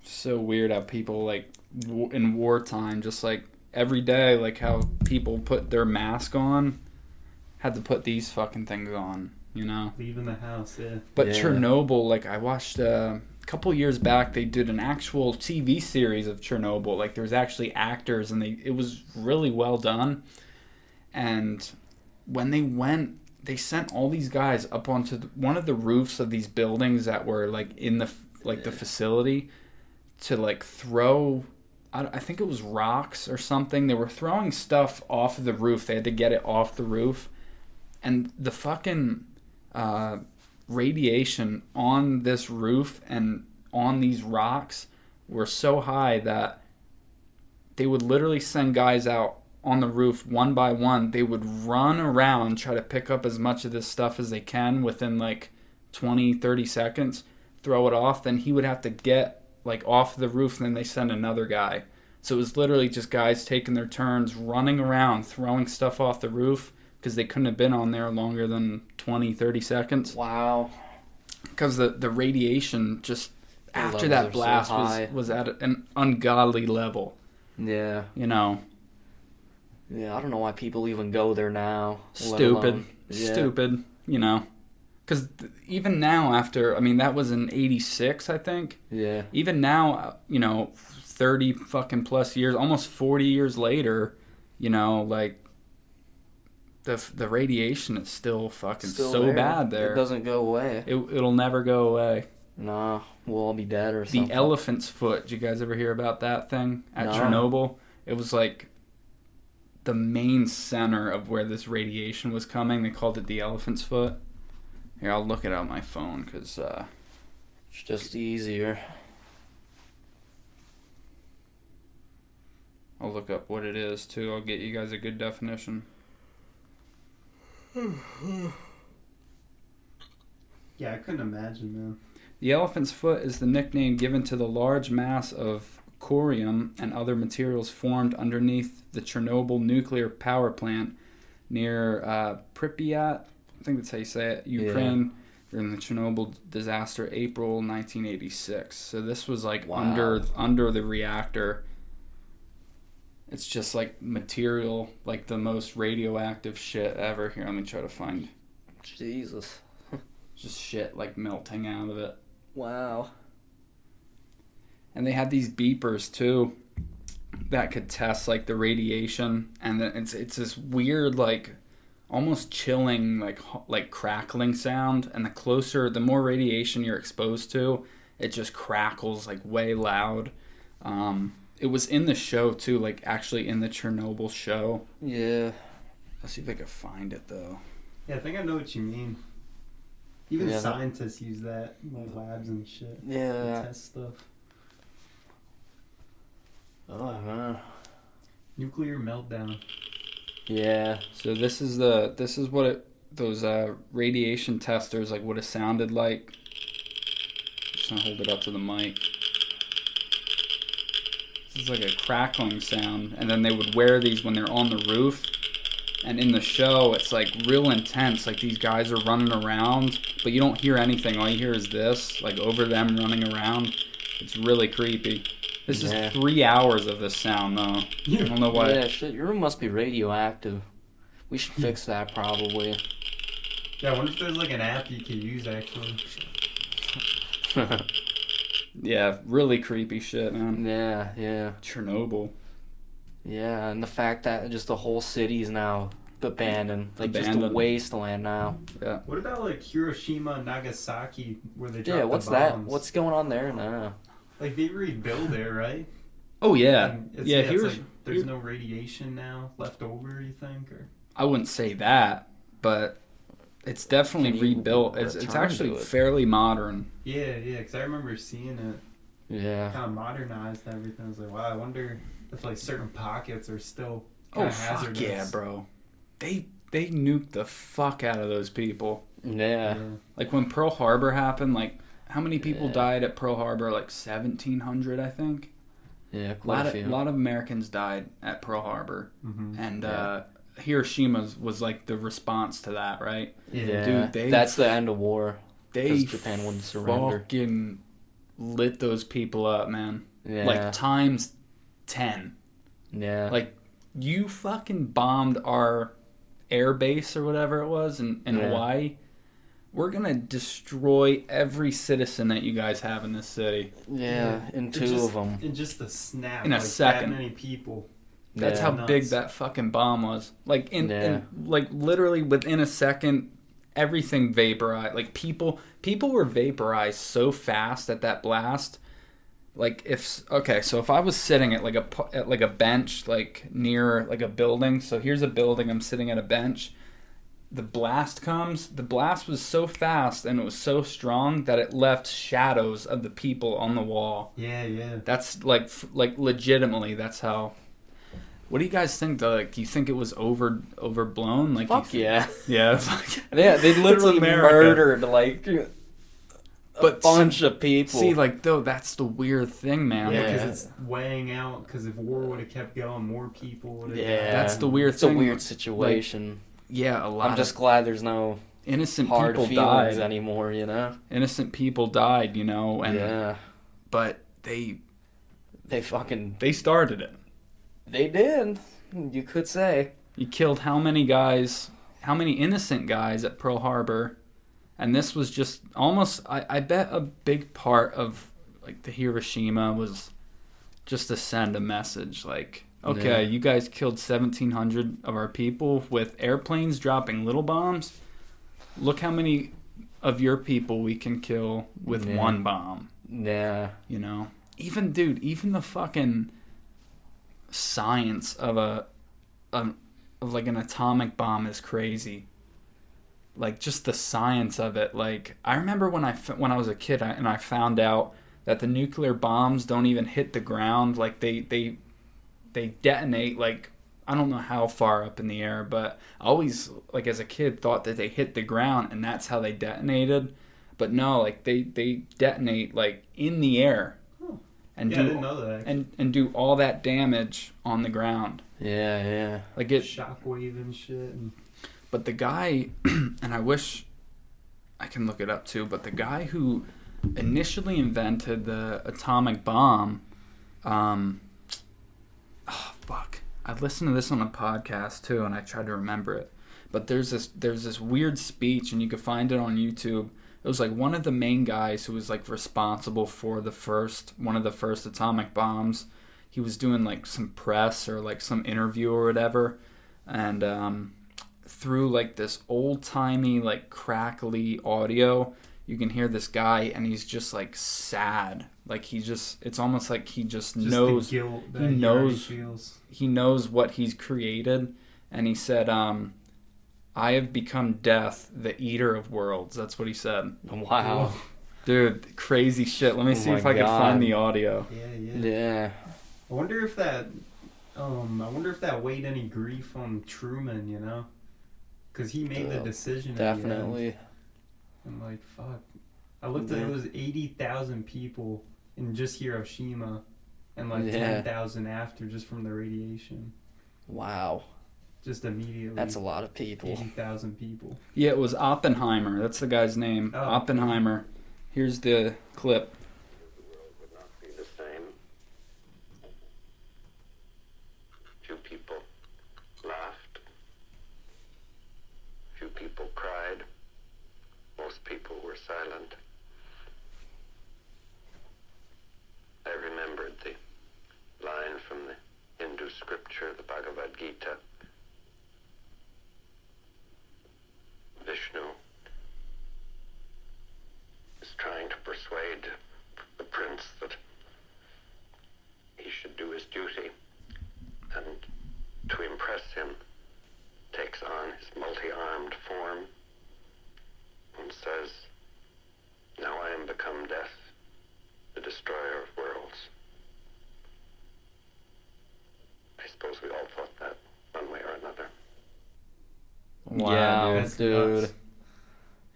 So weird how people, like, in wartime, just, like, every day, like, how people put their mask on, had to put these fucking things on, you know? Leaving the house, yeah. But Yeah. Chernobyl, like, I watched a couple years back, they did an actual TV series of Chernobyl. Like, there was actually actors, and it was really well done. And when they went, they sent all these guys up onto one of the roofs of these buildings that were, like, in the, like, the facility to, like, throw, I think it was rocks or something. They were throwing stuff off of the roof. They had to get it off the roof. And the fucking radiation on this roof and on these rocks were so high that they would literally send guys out on the roof one by one. They would run around, try to pick up as much of this stuff as they can within like 20, 30 seconds, throw it off. Then he would have to get like off the roof, and then they send another guy. So it was literally just guys taking their turns, running around, throwing stuff off the roof because they couldn't have been on there longer than 20, 30 seconds. Wow. Because the radiation just The after levels that are so blast high. was at an ungodly level, Yeah. you know. Yeah, I don't know why people even go there now. let Stupid. alone- Yeah. Stupid, you know. Because even now after, I mean, that was in 86, I think. Yeah. Even now, you know, 30 fucking plus years, almost 40 years later, you know, like, the radiation is still fucking Still so there. bad there. It doesn't go away. It'll never go away. Nah, we'll all be dead or something. The elephant's foot. Did you guys ever hear about that thing at No. Chernobyl? It was like the main center of where this radiation was coming. They called it the elephant's foot. Here, I'll look it up on my phone because It's just easier. I'll look up what it is too. I'll get you guys a good definition. Yeah, I couldn't imagine, man. The elephant's foot is the nickname given to the large mass of corium and other materials formed underneath the Chernobyl nuclear power plant near Pripyat. I think that's how you say it. Ukraine, during the Chernobyl disaster, April 1986. So this was like Wow. under the reactor. It's just like material, like the most radioactive shit ever. Here, let me try to find Jesus. just shit like melting out of it. Wow. And they had these beepers too that could test like the radiation, and then it's this weird like almost chilling like crackling sound, and the more radiation you're exposed to, it just crackles like way loud. It was in the show too, like actually in the Chernobyl show. Yeah. Let's see if I can find it though. Yeah, I think I know what you mean. Even Yeah, that- scientists use that in like labs and shit. Yeah. To test stuff. Oh, man. Nuclear meltdown. Yeah. So this is what those radiation testers like would have sounded like. Just gonna hold it up to the mic. This is like a crackling sound, and then they would wear these when they're on the roof. And in the show, it's like real intense. Like these guys are running around, but you don't hear anything. All you hear is this, like over them running around. It's really creepy. This Yeah. is 3 hours of this sound, though. I don't know why. Yeah, shit. Your room must be radioactive. We should fix that probably. Yeah, I wonder if there's like an app you could use actually. Yeah, really creepy shit, man. Yeah, yeah. Chernobyl. Yeah, and the fact that just the whole city's now abandoned. Like just a Abandoned. wasteland now. Yeah. What about like Hiroshima and Nagasaki where they dropped Yeah, the what's that? bombs? What's going on there now? Like they rebuild there, right? Oh yeah, And it's, yeah. it's Here's like there's no radiation now left over. You think, or I wouldn't say that, but it's definitely Can you rebuilt. It's return actually to it? fairly modern. yeah, because I remember seeing it Yeah. kind of modernized and everything. I was like, wow, I wonder if like certain pockets are still Oh kind of fuck hazardous. yeah, bro. They nuked the fuck out of those people. Yeah. Like when Pearl Harbor happened, like how many people Yeah. died at Pearl Harbor? Like 1,700, I think. Yeah, A quite a few. lot of Americans died at Pearl Harbor. Mm-hmm. And Yeah. Hiroshima was like the response to that, right? Yeah. Dude, that's the end of war. They Because Japan wouldn't surrender. fucking lit those people up, man. Yeah. Like times 10. Yeah. Like you fucking bombed our air base or whatever it was in Hawaii. We're gonna destroy every citizen that you guys have in this city. Yeah, in two of them. In just a snap. In a second. That many people. That's how big that fucking bomb was. Like in like literally within a second, everything vaporized. Like people were vaporized so fast at that blast. Like so if I was sitting at like a bench like near like a building. So here's a building. I'm sitting at a bench. The blast comes. The blast was so fast and it was so strong that it left shadows of the people on the wall. Yeah. That's like legitimately. That's how. What do you guys think though? Like, do you think it was overblown? Like, Fuck yeah. Yeah. Yeah, they literally murdered like a bunch of people. See, like though, that's the weird thing, man. Yeah, Like, because it's weighing out. Because if war would have kept going, more people would have. Yeah, that's the weird thing. It's a weird situation. Like, yeah, a lot. I'm just glad there's no innocent hard people feelings died anymore. You know. Innocent people died. You know, and but they started it. They did. You could say. You killed how many guys? How many innocent guys at Pearl Harbor? And this was just almost. I bet a big part of like the Hiroshima was just to send a message like. Okay, you guys killed 1,700 of our people with airplanes dropping little bombs. Look how many of your people we can kill with one bomb. Yeah. You know? Even the fucking science of of like an atomic bomb is crazy. Like, just the science of it. Like, I remember when I was a kid and I found out that the nuclear bombs don't even hit the ground. Like, they detonate, like, I don't know how far up in the air, but I always, like, as a kid, thought that they hit the ground and that's how they detonated. But no, like, they detonate, like, in the air. And I didn't know that. And do all that damage on the ground. Yeah. Like, it... Shockwave and shit. But the guy, and I wish I can look it up too, but the guy who initially invented the atomic bomb, I listened to this on a podcast too, and I tried to remember it. But there's this weird speech, and you can find it on YouTube. It was like one of the main guys who was like responsible for one of the first atomic bombs. He was doing like some press or like some interview or whatever, and through like this old timey like crackly audio, you can hear this guy, and he's just like sad. Like it's almost like he just knows the guilt that he knows what he's created. And he said, I have become death, the eater of worlds. That's what he said. Wow. Dude, crazy shit. Let me see if I can find the audio. Yeah. I wonder if that weighed any grief on Truman, you know? Because he made the decision. Definitely. I'm like, fuck. I looked at it was 80,000 people in just Hiroshima, and like 10,000 after, just from the radiation. Wow. Just immediately. That's a lot of people. 80,000 people. Yeah, it was Oppenheimer. That's the guy's name. Oh. Oppenheimer. Here's the clip. The world would not be the same. Few people laughed. Few people cried. Most people were silent. I remembered the line from the Hindu scripture, the Bhagavad Gita. Vishnu is trying to persuade the prince that he should do his duty, and to impress him takes on his multi-armed form and says, "Now I am become death, the destroyer of worlds." I suppose we all thought that one way or another. Wow, That's dude. nuts.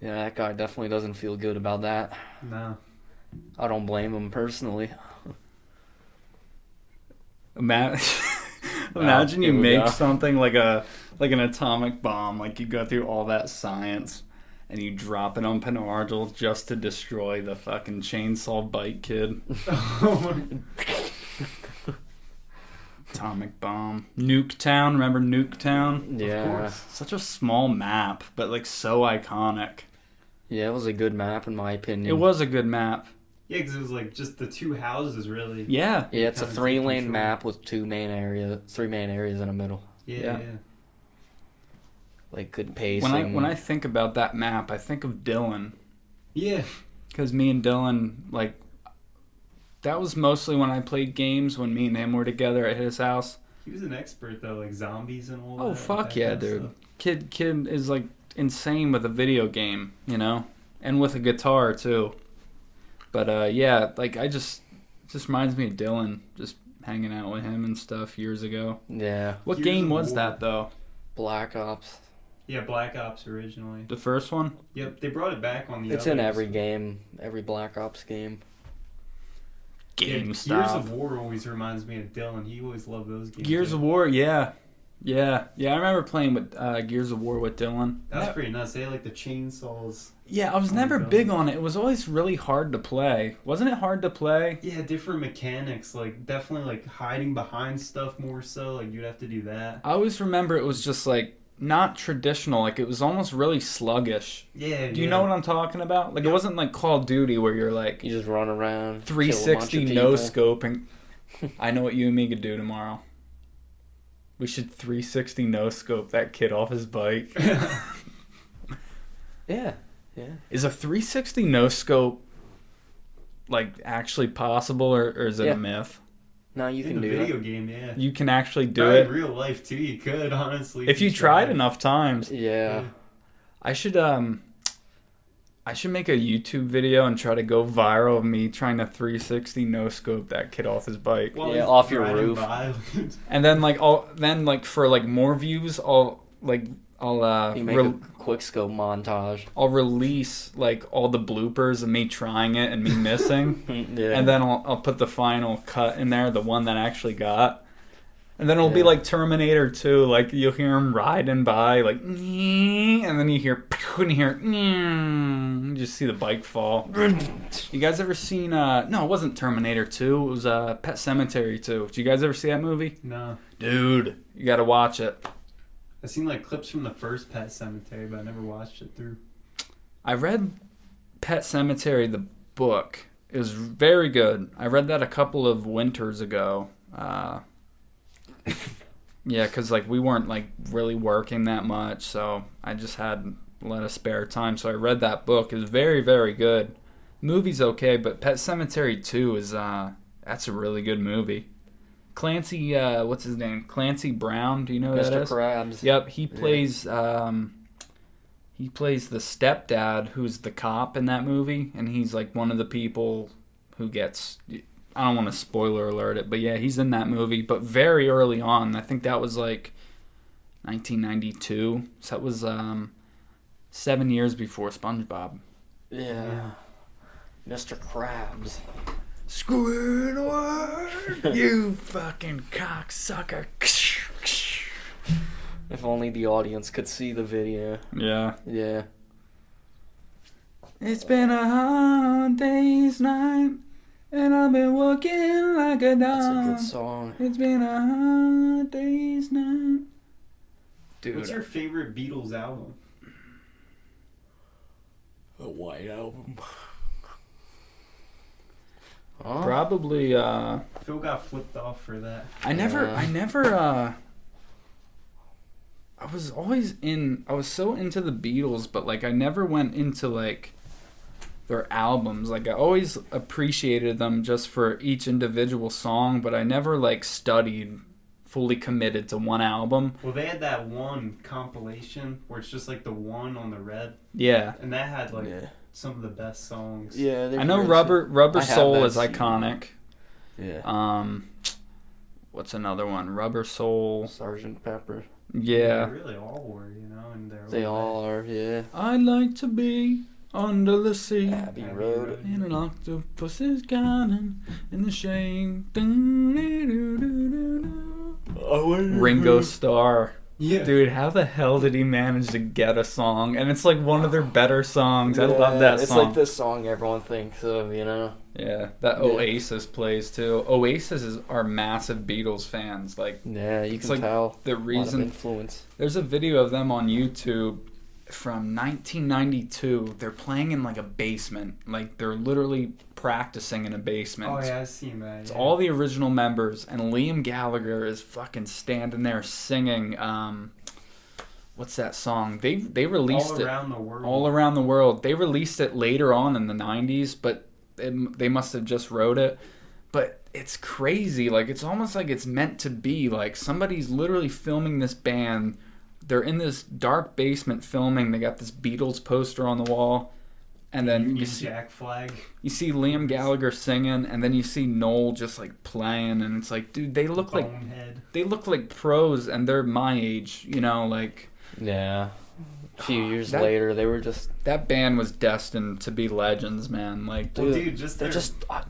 Yeah, that guy definitely doesn't feel good about that. No. I don't blame him personally. Matt, Imagine you here we make go. something like an atomic bomb. Like you go through all that science and you drop it on Penargil just to destroy the fucking chainsaw bite kid. Atomic bomb. Nuketown. Remember Nuketown? Yeah. Of course. Such a small map, but like so iconic. Yeah, it was a good map in my opinion. It was a good map. Yeah, because it was like just the two houses, really. Yeah. Yeah, it's a Kinda 3-lane control. map with 3 main areas in the middle. Yeah. Like good pacing. When I think about that map, I think of Dylan. Yeah. Because me and Dylan, like, that was mostly when I played games when me and him were together at his house. He was an expert, though, like zombies and all that. Oh, fuck that yeah, kind of dude. stuff. Kid is, like, insane with a video game, you know? And with a guitar, too. But, yeah, like, just reminds me of Dylan, just hanging out with him and stuff years ago. Yeah. What Gears game of was War. that, though? Black Ops. Yeah, Black Ops originally. The first one? Yep, they brought it back on the It's in others. every game, every Black Ops game. Game Gears stuff. of War always reminds me of Dylan. He always loved those games. Gears of War, yeah. Yeah, I remember playing with Gears of War with Dylan. That's pretty nuts. They had like the chainsaws. Yeah, I was Oh, never God. big on it. It was always really hard to play. Wasn't it hard to play? Yeah, different mechanics. Like definitely like hiding behind stuff more so. Like you'd have to do that. I always remember it was just like not traditional. Like it was almost really sluggish. Yeah. Do you know what I'm talking about? Like it wasn't like Call of Duty where you're like You just run around, 360 kill a no bunch of people. scoping. I know what you and me could do tomorrow. We should 360 no scope that kid off his bike. Yeah. Is a 360 no scope like actually possible or is it Yeah. a myth? No, you In can the do video that. game, yeah. You can actually do Probably it in real life too. You could honestly if you tried enough times. Yeah. I should make a YouTube video and try to go viral of me trying to 360 no scope that kid off his bike. While Yeah, he's off your riding roof. by. And then for like more views I'll You make a quick scope montage. I'll release like all the bloopers of me trying it and me missing. Yeah. And then I'll put the final cut in there, the one that I actually got. And then it'll be Yeah. like Terminator 2, like you'll hear him riding by, like, and then you hear, and you hear, you just see the bike fall. You guys ever seen, no, it wasn't Terminator 2, it was Pet Sematary 2. Did you guys ever see that movie? No. Dude, you gotta watch it. I've seen like clips from the first Pet Cemetery, but I never watched it through. I read Pet Sematary, the book. It was very good. I read that a couple of winters ago. Yeah, because like we weren't like really working that much, so I just had a lot of spare time. So I read that book. It was very, very good. Movie's okay, but Pet Sematary 2 is that's a really good movie. Clancy, what's his name? Clancy Brown. Do you know who that Mr. is? Krabs. Yep, he plays the stepdad who's the cop in that movie, and he's like one of the people who gets, I don't want to spoiler alert it, but yeah, he's in that movie, but very early on. I think that was like 1992, so that was 7 years before SpongeBob. Yeah. Mr. Krabs. Squidward, you fucking cocksucker. If only the audience could see the video. Yeah. Yeah. It's been a hard day's night, and I've been working like a That's a dog. good song. It's been a hard day's night. Dude, What's your favorite Beatles album? A White Album. probably Phil got flipped off for that. I was so into the Beatles, but like I never went into like their albums. Like I always appreciated them just for each individual song, but I never like studied fully committed to one album. Well, they had that one compilation where it's just like the one on the red, Yeah. and that had like Yeah. some of the best songs. Yeah. I know Rubber I have Soul that is CD. iconic. Yeah. What's another one? Rubber Soul. Sgt. Pepper. Yeah. They really all were, you know, and They all are, yeah. I'd like to be under the sea. Abbey Road. And an octopus is garden in the shade. Doo-doo-doo-doo-doo. Ringo Starr. Yeah. Dude, how the hell did he manage to get a song? And it's like one of their better songs. I love that song. It's like the song everyone thinks of, you know? Yeah, that Oasis plays too. Oasis are massive Beatles fans. Like, Yeah, you can like tell. the A lot of reason influence. there's a video of them on YouTube from 1992. They're playing in like a basement. Like they're literally practicing in a basement. Oh yeah, I've seen that. It's Yeah. all the original members, and Liam Gallagher is fucking standing there singing. What's that song? They released all it around the world. all around the world. They released it later on in the 90s, but they must have just wrote it. But it's crazy. Like it's almost like it's meant to be. Like somebody's literally filming this band. They're in this dark basement filming. They got this Beatles poster on the wall. And then Union Jack flag. you see Liam Gallagher singing, and then you see Noel just like playing, and it's like, dude, they look like pros, and they're my age, you know, like Yeah. A few years that- later, they were just... that band was destined to be legends, man. Like, Well, Dude, dude, just They're their, just... I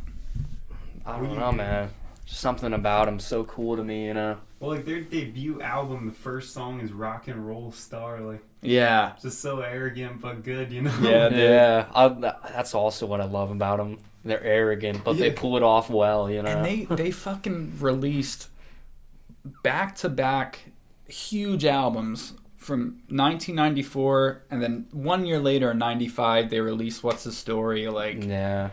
don't know, man. Just something about them so cool to me, you know? well, like their debut album, the first song is "Rock and Roll Star." Like, yeah, just so arrogant but good, you know. Yeah, dude. Yeah. That's also what I love about them. They're arrogant, but they Yeah. pull it off well, you know? and they fucking released back to back huge albums from 1994, and then 1 year later in 95 they released What's the Story. Like, Yeah.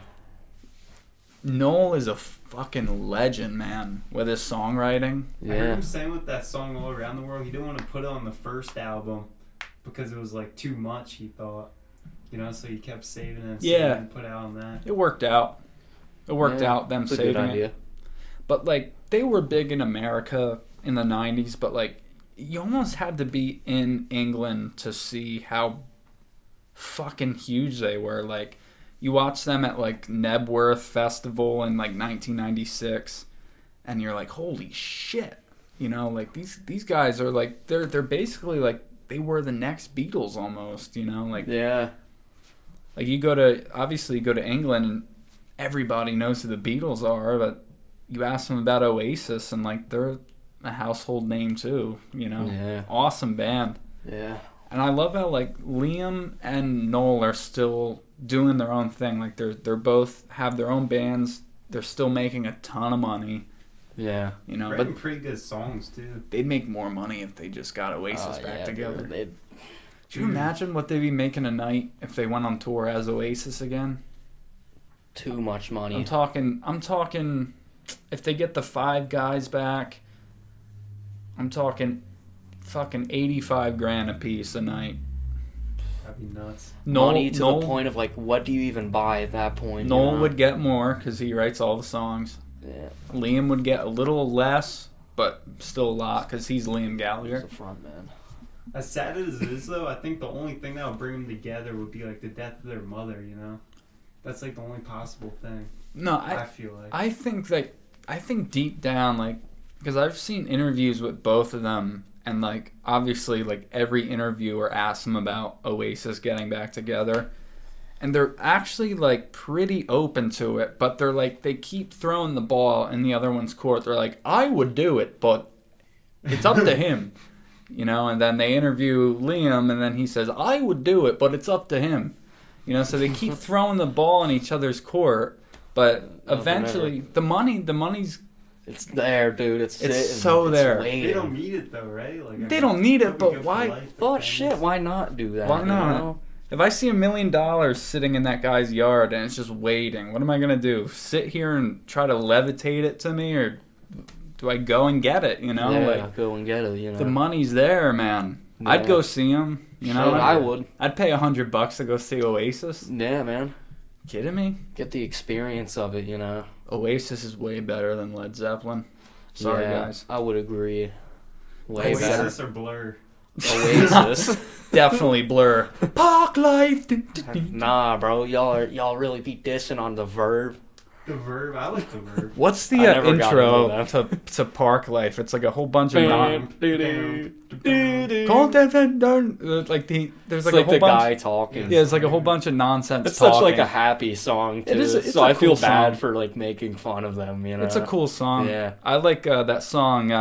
Noel is a fucking legend, man, with his songwriting. I heard Yeah. him saying with that song "All Around the World," he didn't want to put it on the first album because it was like too much. He thought, you know, so he kept saving it. And put it out on that. It worked out. It worked Yeah, out, them it's a saving good it. idea. But, like, they were big in America in the 90s, but, like, you almost had to be in England to see how fucking huge they were. Like, you watch them at, like, Nebworth Festival in, like, 1996, and you're like, holy shit. You know, like, these guys are, like, they're basically, like, they were the next Beatles almost, you know? Like, Yeah. like you go to England, and everybody knows who the Beatles are, but you ask them about Oasis, and like they're a household name too, you know. Yeah. Awesome band. Yeah. And I love how like Liam and Noel are still doing their own thing. Like they're both have their own bands. They're still making a ton of money, Yeah. you know. Writing But pretty good songs too. they'd make more money if they just got Oasis back yeah, together. dude, they- Do you imagine what they'd be making a night if they went on tour as Oasis again? too much money. I'm talking if they get the 5 guys back, I'm talking fucking 85 grand a piece a night. That'd be nuts. Money to the point of like, what do you even buy at that point? you Noel know? would get more because he writes all the songs. Yeah. Liam would get a little less, but still a lot because he's Liam He's Gallagher. a front man. As sad as it is, though, I think the only thing that would bring them together would be like the death of their mother. You know, that's like the only possible thing. No, I feel like. I think deep down, like, because I've seen interviews with both of them, and like obviously, like every interviewer asks them about Oasis getting back together, and they're actually like pretty open to it, but they're like they keep throwing the ball in the other one's court. They're like, I would do it, but it's up to him, you know. And then they interview Liam, and then he says, I would do it, but it's up to him, you know. So they keep throwing the ball in each other's court. But eventually, the money's It's there, dude. It's sitting. so it's there. waiting. They don't need it though, right? Like, They don't need it, probably but good for why- life, Well, but shit. families. Why not do that? Why you not? know? If I see $1 million sitting in that guy's yard and it's just waiting, what am I gonna do? Sit here and try to levitate it to me, or do I go and get it? You know, Yeah, like go and get it. You know. the money's there, man. I'd Yeah. go see him. You know, Shit, I would. I'd pay $100 to go see Oasis. Yeah, man. Kidding me? Get the experience of it. You know. Oasis is way better than Led Zeppelin. Sorry, Yeah, guys. I would agree. Way Oasis. better. Oasis or Blur. Oasis. Definitely Blur. Park Life. Nah, bro. Y'all really be dissing on the Verve. The Verve. I like the Verve. What's I the never got intro into to Park Life? It's like a whole bunch of It's like there's like a like whole the bunch. guy talking. Yeah, it's like a whole bunch of nonsense It's talking. such like a happy song too. It is- it's so a I feel cool bad song. for like making fun of them. You know. It's a cool song. Yeah. I like that song.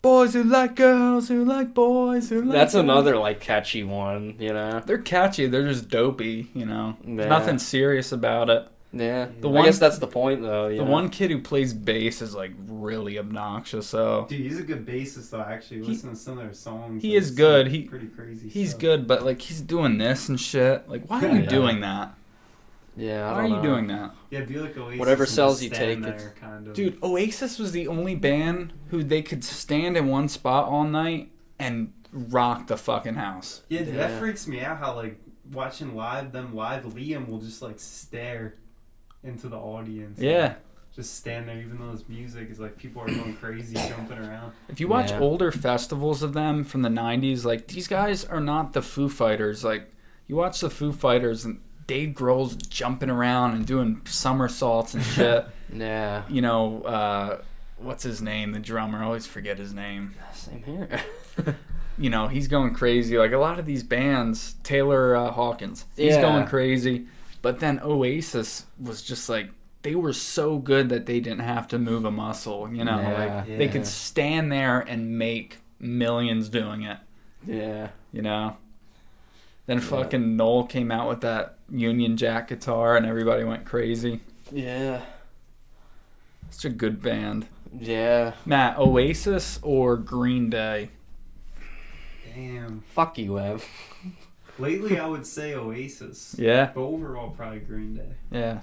Boys who like girls who like boys who like That's girls. another like catchy one, you know. They're catchy. They're just dopey, you know. Yeah. Nothing serious about it. Yeah. The I one- guess that's the point though. The one kid who plays bass is like really obnoxious. So Dude, he's a good bassist though. Actually, listen to some of their songs. he like, is good. some He- pretty crazy. he's stuff. good, but like he's doing this and shit. Like, why are you Yeah. doing that? Yeah. Why are you doing that? Yeah, be like Oasis. Whatever and sells just you, stand take it. there, kind of. Dude, Oasis was the only band who they could stand in one spot all night and rock the fucking house. Yeah, dude, Yeah. that freaks me out. How like watching them live, Liam will just like stare into the audience. Yeah. Just stand there, even though his music is like people are going crazy, jumping around. If you watch Yeah. older festivals of them from the 90s, like, these guys are not the Foo Fighters. Like, you watch the Foo Fighters and Dave Grohl's jumping around and doing somersaults and shit. Yeah. You know, what's his name? The drummer. I always forget his name. Same here. You know, he's going crazy. Like, a lot of these bands, Taylor Hawkins, he's Yeah. going crazy. But then Oasis was just like, they were so good that they didn't have to move a muscle, you know? Yeah. Like, they could stand there and make millions doing it, Yeah. you know? Then fucking Noel came out with that Union Jack guitar and everybody went crazy. Yeah. Such a good band. Yeah. Matt, Oasis or Green Day? Damn. Fuck you, Ev. Lately, I would say Oasis. Yeah? But overall, probably Green Day. Yeah.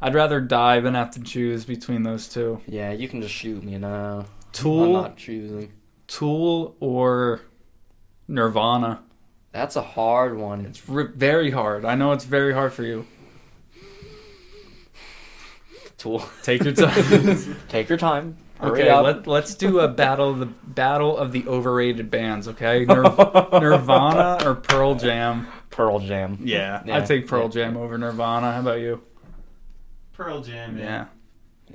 I'd rather die than have to choose between those two. Yeah, you can just shoot me now. I'm Tool, not choosing. Tool or Nirvana? That's a hard one. It's very hard. I know it's very hard for you. Tool. Take your time. Take your time. Hurry Okay, up. let's do a battle of the overrated bands. Okay, Nirvana or Pearl Jam? Pearl Jam. Yeah, Yeah. I'd take Pearl Jam over Nirvana. How about you? Pearl Jam. Yeah.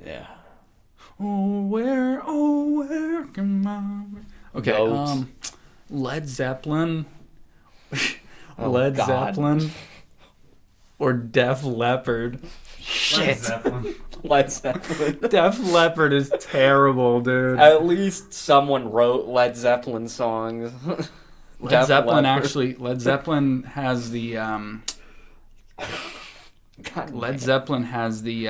Yeah. Oh where can my... Okay, Goats. Led Zeppelin. Oh, Led God. Zeppelin or Def Leppard. Led Shit. Zeppelin. Led Zeppelin. Def Leppard is terrible, dude. At least someone wrote Led Zeppelin songs. Led Zeppelin Leppard. Led Zeppelin has the God Led damn. Zeppelin has the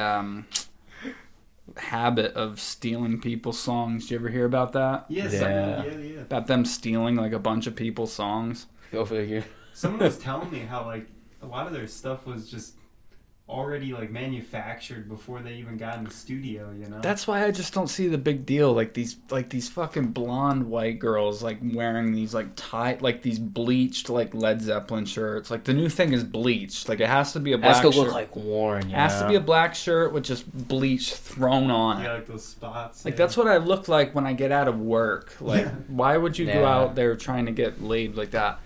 habit of stealing people's songs. Did you ever hear about that? Yeah. Yeah. About them stealing like a bunch of people's songs. Go figure. Someone was telling me how like a lot of their stuff was just already like manufactured before they even got in the studio, you know? That's why I just don't see the big deal. Like these fucking blonde white girls like wearing these like these bleached like Led Zeppelin shirts. Like the new thing is bleached. Like it has to be a black Has to shirt. look like Warren. It has to be a black shirt with just bleach thrown on it. Yeah, like those spots. Like yeah. that's what I look like when I get out of work. Like Yeah. why would you go Yeah. out there trying to get laid like that?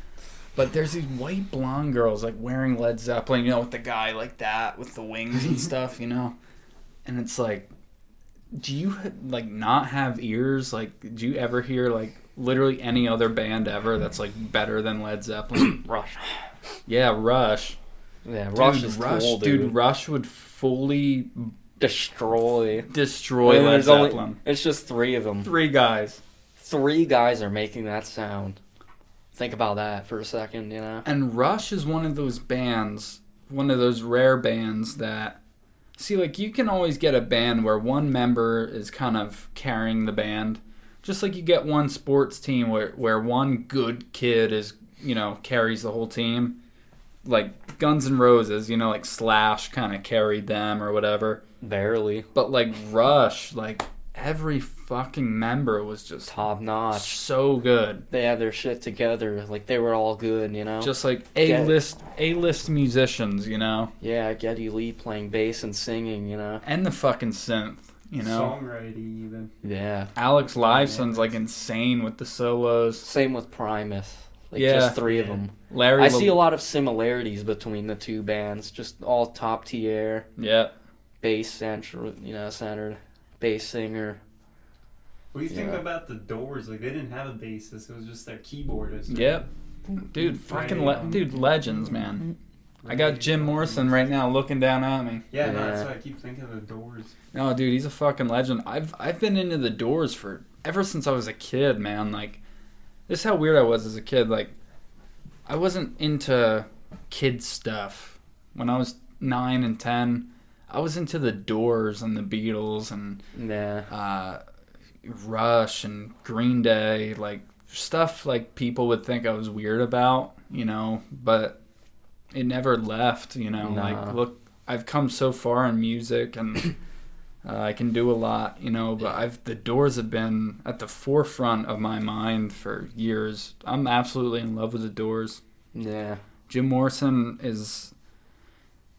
But there's these white blonde girls like wearing Led Zeppelin, you know, with the guy like that with the wings and stuff, you know. And it's like, do you like not have ears? Like, do you ever hear like literally any other band ever that's like better than Led Zeppelin? Rush. Yeah, Rush. Yeah, Rush Dude, is Rush, cool, dude. Rush would fully Destroy. destroy And Led there's Zeppelin. It's just 3 of them. 3 guys. 3 guys are making that sound. Think about that for a second, you know? And Rush is one of those bands, one of those rare bands that, see, like, you can always get a band where one member is kind of carrying the band. Just like you get one sports team where one good kid is, you know, carries the whole team. Like Guns N' Roses, you know, like Slash kind of carried them or whatever. Barely. But like Rush, like every fucking member was just Top notch. so good. They had their shit together. Like, they were all good, you know? Just like A-list musicians, you know? Yeah, Geddy Lee playing bass and singing, you know? And the fucking synth, you know? Songwriting even. Yeah. Alex Lifeson's like insane with the solos. Same with Primus. Like, Yeah. just 3 of them. Larry I see a lot of similarities between the 2 bands. Just all top tier, Yeah. bass centered, you know, centered, bass singer. What do you think Yeah. about the Doors? Like they didn't have a bassist; it was just their keyboardist. Yep. Dude, fucking Right, dude, legends, man. I got Jim Morrison right now looking down at me. Yeah, no, Yeah. that's why I keep thinking of the Doors. No, dude, he's a fucking legend. I've been into the Doors for ever since I was a kid, man. Like, this is how weird I was as a kid. Like, I wasn't into kid stuff when I was 9 and 10. I was into the Doors and the Beatles and Rush and Green Day, like stuff like people would think I was weird about, you know, but it never left, you know. Nah. Like, look, I've come so far in music and I can do a lot, you know, but the Doors have been at the forefront of my mind for years. I'm absolutely in love with the Doors. Yeah. Jim Morrison is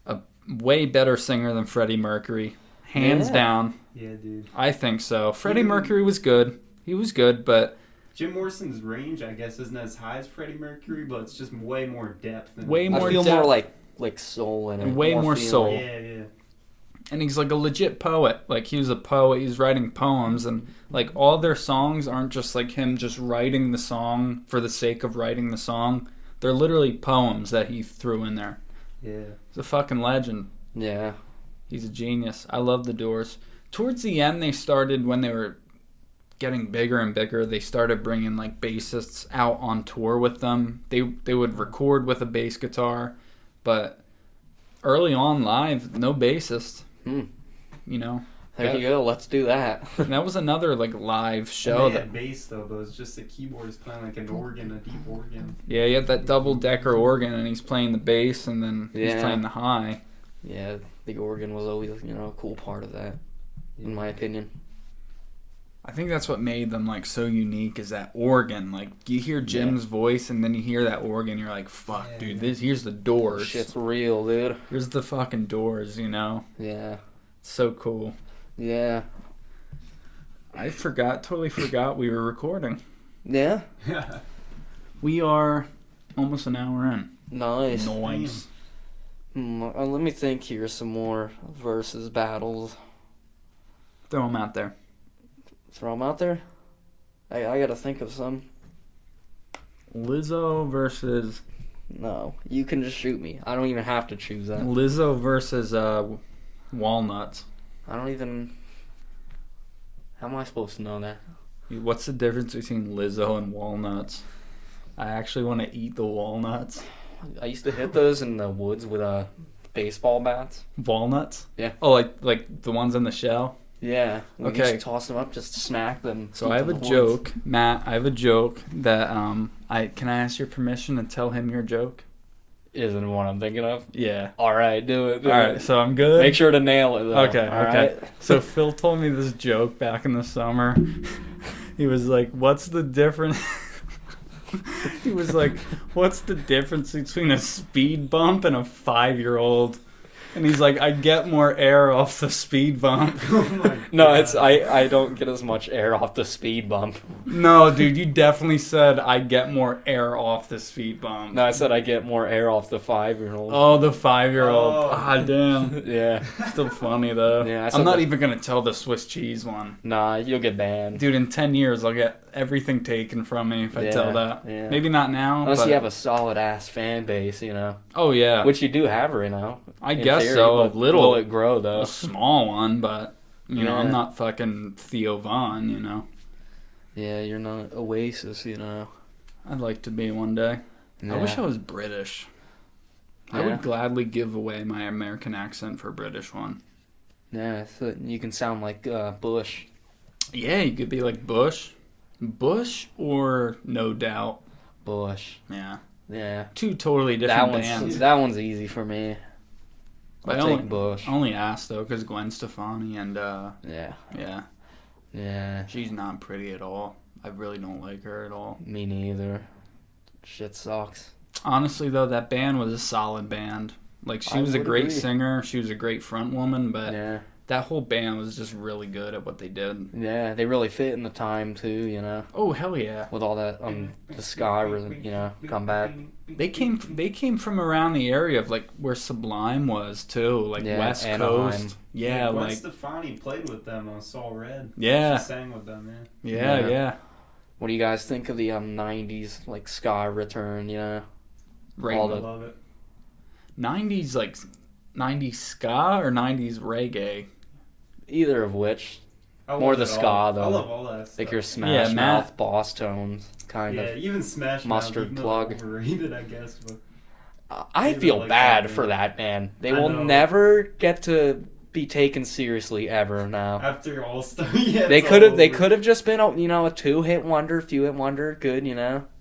a way better singer than Freddie Mercury, hands Yeah. down. Yeah, dude. I think so. Freddie Mercury was good. He was good, but Jim Morrison's range, I guess, isn't as high as Freddie Mercury, but it's just way more depth. Than Way more I feel depth. more like soul in it. And way more feeling. soul. Yeah. and he's like a legit poet. Like, he was a poet. He's writing poems, and like all their songs aren't just like him just writing the song for the sake of writing the song. They're literally poems that he threw in there. Yeah. He's a fucking legend. Yeah. He's a genius. I love the Doors. Towards the end, they started, when they were getting bigger and bigger, they started bringing like bassists out on tour with them. They would record with a bass guitar, but early on live, no bassist. You know, There you go. Let's do that. and that was another like live show. And they That had bass though, but it's just the keyboardist playing like an organ, a deep organ. yeah, he had that double decker organ, and he's playing the bass, and then he's Yeah. playing the high. Yeah, the organ was always, a cool part of that, in my opinion. I think that's what made them like so unique, is that organ. Like, you hear Jim's voice, and then you hear that organ, you're like, fuck, Yeah. dude, here's the Doors. Shit's real, dude. Here's the fucking Doors, you know? Yeah. So cool. Yeah. I totally forgot we were recording. Yeah. We are almost an hour in. Nice. Nice. Let me think here some more versus battles. Throw them out there. Throw them out there? I gotta think of some. Lizzo versus No, you can just shoot me. I don't even have to choose that. Lizzo versus Walnuts. I don't even... How am I supposed to know that? What's the difference between Lizzo and walnuts? I actually want to eat the walnuts. I used to hit those in the woods with baseball bats. Walnuts? Yeah. Oh, like the ones in the shell? Yeah. We Okay. just toss them up, just smack them. So I have a joke, Matt. I have a joke that can I ask your permission to tell him your joke? Isn't what I'm thinking of. Yeah. All right, do it. All right, so I'm good. Make sure to nail it, though. Okay, all okay. right? So Phil told me this joke back in the summer. He was like, "What's the difference?" He was like, "What's the difference between a speed bump and a 5-year-old?" And he's like, "I get more air off the speed bump." No, it's I don't get as much air off the speed bump. No, dude, you definitely said I get more air off the speed bump. No, I said I get more air off the 5-year-old. Oh, the 5-year-old. Oh. Ah, damn. Yeah. Still funny though. Yeah, I said I'm not that- even gonna tell the Swiss cheese one. Nah, you'll get banned. Dude, in 10 years, I'll get everything taken from me if I tell that. Yeah. Maybe not now. Unless but... you have a solid ass fan base, Oh, yeah. Which you do have right now. I in guess theory, so. A but little. Will it grow though? A small one, but, you know, Yeah. I'm not fucking Theo Vaughn, you know. Yeah, you're not Oasis, I'd like to be one day. I wish I was British. I Yeah. would gladly give away my American accent for a British one. Yeah, so you can sound like Bush. Yeah, you could be like Bush. Bush or No Doubt. Bush. Yeah. Yeah. Two totally different bands. That one's easy for me. But I'll I take Bush. I only asked, though, because Gwen Stefani and, Yeah. yeah. Yeah. She's not pretty at all. I really don't like her at all. Me neither. Shit sucks. Honestly, though, that band was a solid band. Like, she I was a would great agree. singer. She was a great front woman, but Yeah. that whole band was just really good at what they did. Yeah, they really fit in the time too, Oh, hell yeah. with all that the sky, comeback. They came from around the area of, like, where Sublime was, too. Like, Yeah, West Anaheim. Coast. Yeah, Gwen like, Stefani played with them on Saul Red. Yeah. She sang with them, man. yeah, yeah. What do you guys think of the '90s like ska return? Right. All I the love it. 90s like 90s ska or 90s reggae. Either of which. I More love the it ska, all. though. I love all that Like stuff. your Smash Yeah, Mouth, Matt. boss tones, kind Yeah, of. even Smash Mustard Mouth, even though plug. they're overrated, I guess. But I Even feel like bad that, for man. that band. They I will know. never get to be taken seriously ever now. after all stuff, yeah, They it's could all have. They over. could have just been, a 2-hit wonder, few hit wonder, good,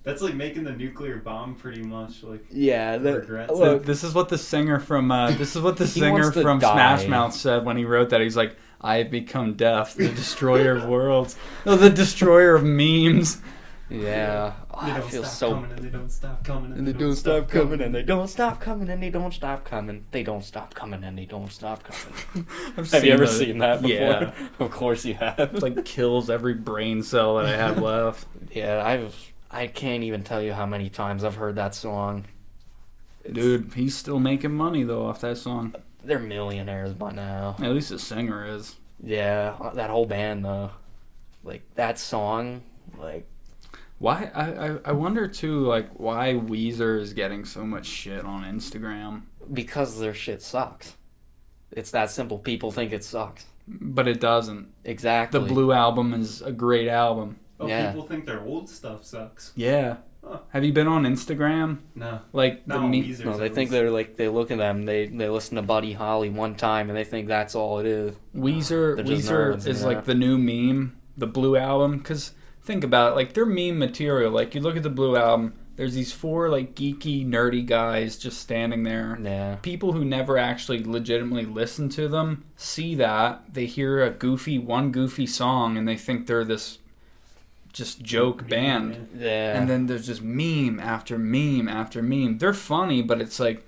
That's like making the nuclear bomb, pretty much. Like, Yeah. regrets. Look, This is what the singer from He singer wants to from die. Smash Mouth said when he wrote that. He's like, "I have become death, the destroyer of worlds, no, the destroyer of memes." yeah. Oh, they I don't feel stop so. coming, and they don't stop coming, And they don't stop coming, and they don't stop coming, and they don't stop coming. They don't stop coming, and they don't stop coming. Have you ever seen that before? Yeah. Of course you have. It like kills every brain cell that I have left. Yeah, I can't even tell you how many times I've heard that song. Dude, he's still making money though off that song. They're millionaires by now. At least the singer is. Yeah, that whole band though. Like that song, like Why I wonder too, like why Weezer is getting so much shit on Instagram. because their shit sucks. It's that simple. People think it sucks. But it doesn't. Exactly. The Blue Album is a great album. Oh, Yeah. people think their old stuff sucks. Yeah. Huh. Have you been on Instagram? No. Like the Not on me- Weezer. No, they think they look at them. They listen to Buddy Holly one time and they think that's all it is. Weezer They're just Weezer nerds, is you know? like the new meme, the Blue Album. Because think about it, like their meme material. Like you look at the Blue Album, there's these 4 like geeky, nerdy guys just standing there. Yeah. People who never actually legitimately listen to them see that, they hear one goofy song, and they think they're this just joke band. Yeah. And then there's just meme after meme after meme. They're funny, but it's like,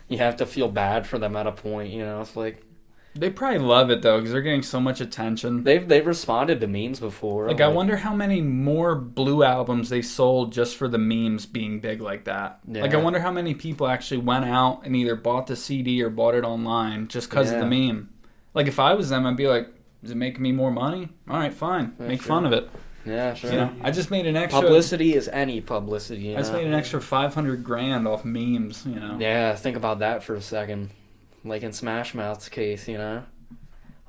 you have to feel bad for them at a point, It's like they probably love it though, because they're getting so much attention. they've responded to memes before. Like, I wonder how many more Blue albums they sold just for the memes being big like that. Yeah. Like, I wonder how many people actually went out and either bought the CD or bought it online just because of the meme. Like, if I was them, I'd be like, is it making me more money? All right, fine. Yeah, Make sure. fun of it. Yeah, sure. You know, I just made an extra. Publicity is any publicity. I just made an extra $500,000 off memes. Yeah, think about that for a second. Like in Smash Mouth's case,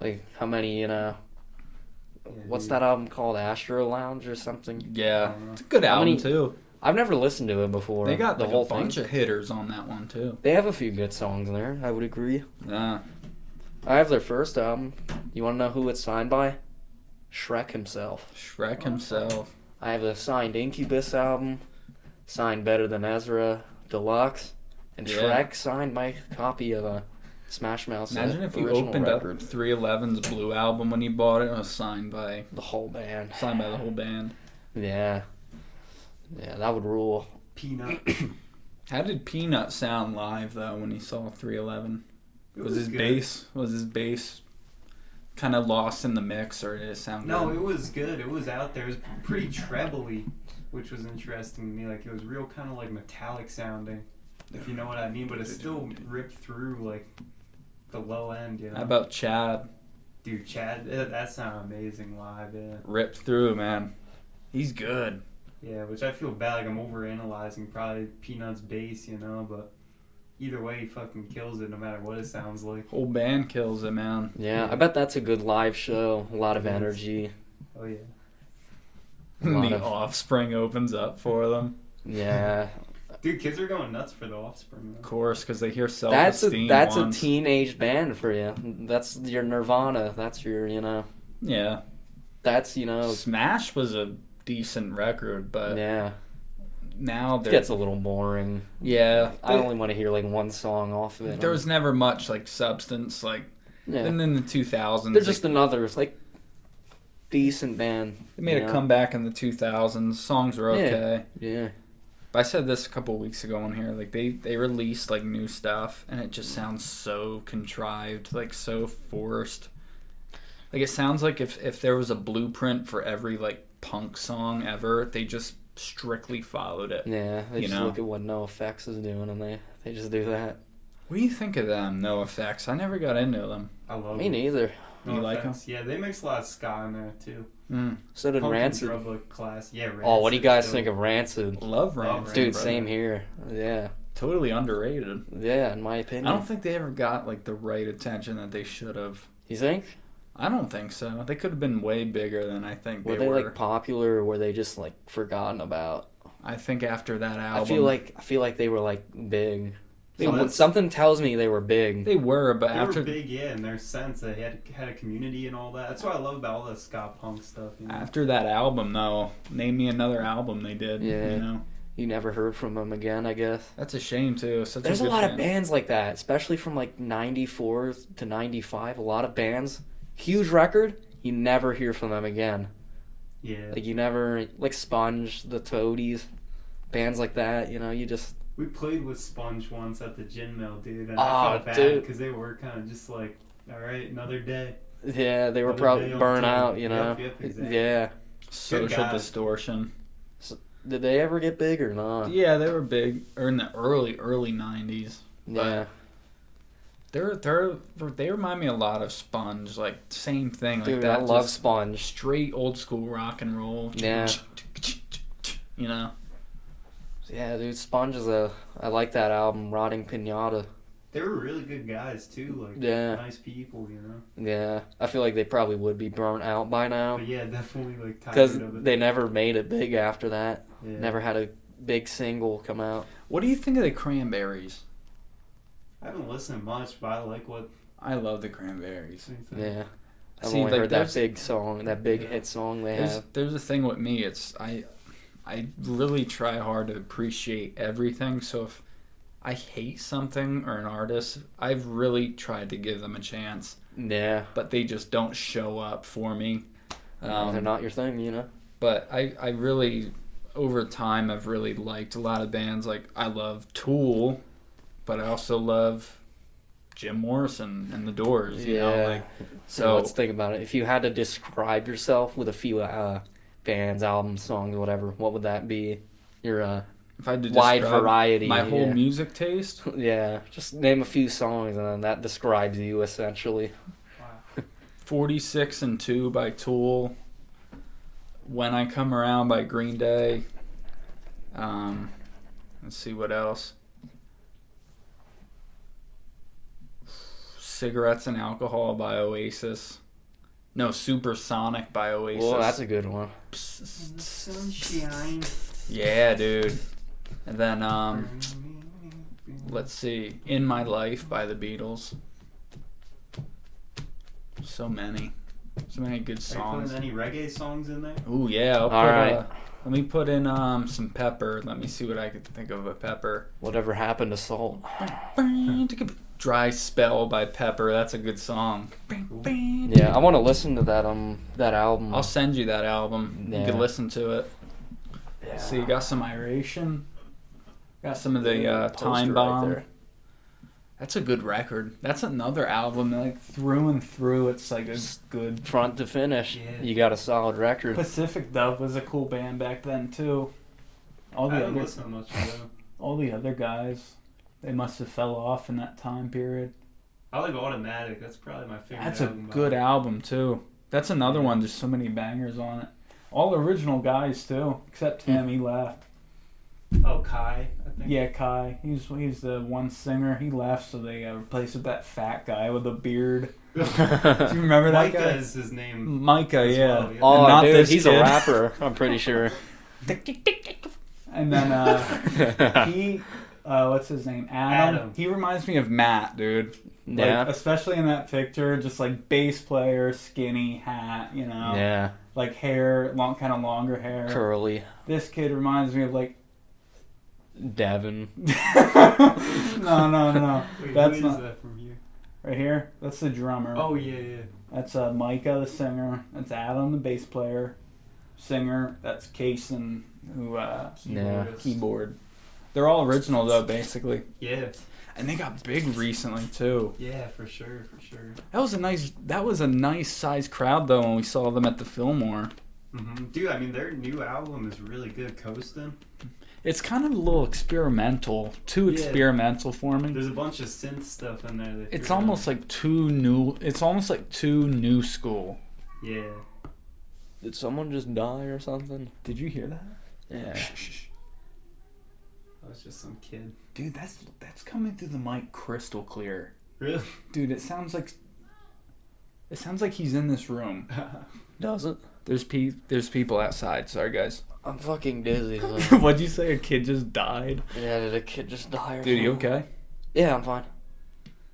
like how many, what's that album called? Astro Lounge or something? Yeah, it's a good How album many- too. I've never listened to it before. They got the like whole a bunch thing. of hitters on that one too. They have a few good songs in there. I would agree. Yeah. I have their first album. You want to know who it's signed by? Shrek himself. Shrek himself. I have a signed Incubus album, signed Better Than Ezra Deluxe, and Yeah. Shrek signed my copy of a Smash Mouth. Imagine if you original opened record. up 311's Blue album when you bought it. It was signed by The whole band. the whole band. Yeah. Yeah, that would rule. Peanut. How did Peanut sound live though when he saw 311? It Was his good. bass kind of lost in the mix, or did it sound No, good? it was good. It was out there. It was pretty trebly, which was interesting to me. Like, it was real kind of like metallic sounding, if you know what I mean. But it still ripped through like the low end. How about Chad? Dude, Chad, that sounded amazing live. Yeah. Ripped through, man. He's good. Yeah, which I feel bad. Like, I'm overanalyzing probably Peanut's bass, but either way, he fucking kills it no matter what it sounds like. Whole band kills it, man. Yeah, I bet that's a good live show. A lot of Yes. energy. Oh yeah. lot The of- Offspring opens up for them. Yeah. Dude, kids are going nuts for the Offspring. Of Man. course, because they hear That's self-esteem that's once. a teenage band for you. That's your Nirvana. That's your, Yeah. that's, Smash was a decent record, but yeah. now It they're... gets a little boring. Yeah. I only want to hear like one song off of it. There was never much, like, substance, like... yeah. And in the 2000s... They're just another like decent band. They made a comeback in the 2000s. Songs were Yeah. okay. Yeah. But I said this a couple of weeks ago on here. Like, they released, like, new stuff, and it just sounds so contrived, like, so forced. Like, it sounds like if there was a blueprint for every, like, punk song ever, they just strictly followed it. Yeah. They You just know? look at what NoFX is doing and they just do that. What do you think of them, NoFX? I never got into them. I love Me them. neither. You like them? Yeah, they mix a lot of ska in there too. So did Punk and Rancid. Drug class. Yeah, Rancid. Oh, what do you guys so- think of Rancid? Love Rancid, Rancid. Dude, brother. same here. Yeah. totally underrated. Yeah, in my opinion. I don't think they ever got like the right attention that they should have. You think? I don't think so. They could have been way bigger than I think Were they like popular, or were they just like forgotten about? I think after that album, I feel like they were like big. They Something tells me they were big. they were, but They after were big, yeah, in their sense. They had a community and all that. That's what I love about all the ska punk stuff. You know? after that album, though, name me another album they did. Yeah. You know, You never heard from them again, I guess. that's a shame too. There's a lot of bands like that, especially from like 94 to 95. A lot of bands, huge record, you never hear from them again. Yeah. Like you never, like Sponge, the Toadies, bands like that, you know, you just... We played with Sponge once at the Gin Mill, dude, and Oh, I felt bad dude. because they were kind of just like, all right, another day. Yeah, they were Another probably day on burnt tour. out, you know? Yep, exactly. Yeah. Social guys. Distortion. Did they ever get big or not? Yeah, they were big, or in the early 90s. Yeah. They remind me a lot of Sponge, like same thing. Dude, like that, I love just Sponge. straight old school rock and roll. Yeah. You know. Yeah, dude, Sponge is I like that album, Rotting Pinata. They were really good guys too, like Yeah. nice people, you know. Yeah, I feel like they probably would be burnt out by now. But yeah, definitely like Because tired of it. they never made it big after that. Yeah. Never had a big single come out. What do you think of the Cranberries? I haven't listened much, but I like what I love the Cranberries. they think. Yeah. I've See, only like, heard that there's- big song, that big hit song they have. There's a thing with me. It's I really try hard to appreciate everything. So if I hate something or an artist, I've really tried to give them a chance, Yeah. but they just don't show up for me. They're not your thing, you know? But I really, over time, I've really liked a lot of bands. Like, I love Tool, but I also love Jim Morrison and The Doors, you know? Like, So let's think about it. If you had to describe yourself with a few bands, albums, songs, whatever, what would that be? Your if I had to wide describe variety. my whole yeah. music taste, Yeah, just name a few songs and then that describes you essentially. Wow. 46 and 2 by Tool, When I Come Around by Green Day, let's see what else. Cigarettes and Alcohol by Oasis. No, Supersonic by Oasis. Well, that's a good one. Sunshine. Yeah, dude. And then, let's see. In My Life by the Beatles. So many good Are you songs. putting any reggae songs in there? Ooh, yeah. I'll put, All right. let me put in some Pepper. Let me see what I could think of a Pepper. Whatever happened to Salt? Dry Spell by Pepper. That's a good song. Yeah, I want to listen to that album. I'll send you that album. You Yeah. can listen to it. Yeah. See, you got some Iration. Got some of the Poster Time right Bomb. there. That's a good record. That's another album that, like, through and through, it's like a good. Front to finish, Yeah. you got a solid record. Pacific Dove was a cool band back then too. All I the haven't other, listened much to them. all the other guys, they must have fell off in that time period. I like Automatic. That's probably my favorite. That's a album by good them. album too. That's another one. There's so many bangers on it. All original guys too, except him. He left. Oh, Kai, I think. Yeah, Kai. He's the one singer. He left, so they replaced with that fat guy with a beard. Do you remember that Micah guy? is his name. Micah, as yeah. well, yeah. Oh, And not dude, this he's kid. a rapper. I'm pretty sure. And then he, what's his name? Adam. He reminds me of Matt, dude. Like, Yeah. especially in that picture, just like bass player, skinny hat, you know. Yeah, Like hair, kind of longer hair. curly. This kid reminds me of like. Devin. No. Wait, That's who is not that from here? right here. That's the drummer. Oh, yeah. That's Micah, the singer. That's Adam, the bass player, singer. That's Kason, who Keyboardist. keyboard. They're all original though, basically. Yeah. And they got big recently too. Yeah, for sure. That was a nice sized crowd though when we saw them at the Fillmore. Dude, I mean, their new album is really good, Coastin'. It's kind of a little experimental, too Yeah. experimental for me. There's a bunch of synth stuff in there. It's almost like too new. It's almost like too new school. Yeah. Did someone just die or something? Did you hear that? Yeah. Shh. it's just some kid. Dude, that's coming through the mic crystal clear. Really? Dude, it sounds like he's in this room. Does it? There's people outside. Sorry, guys. I'm fucking dizzy. So. What'd you say? A kid just died? Yeah, did a kid just die or Dude, you something? okay? Yeah, I'm fine.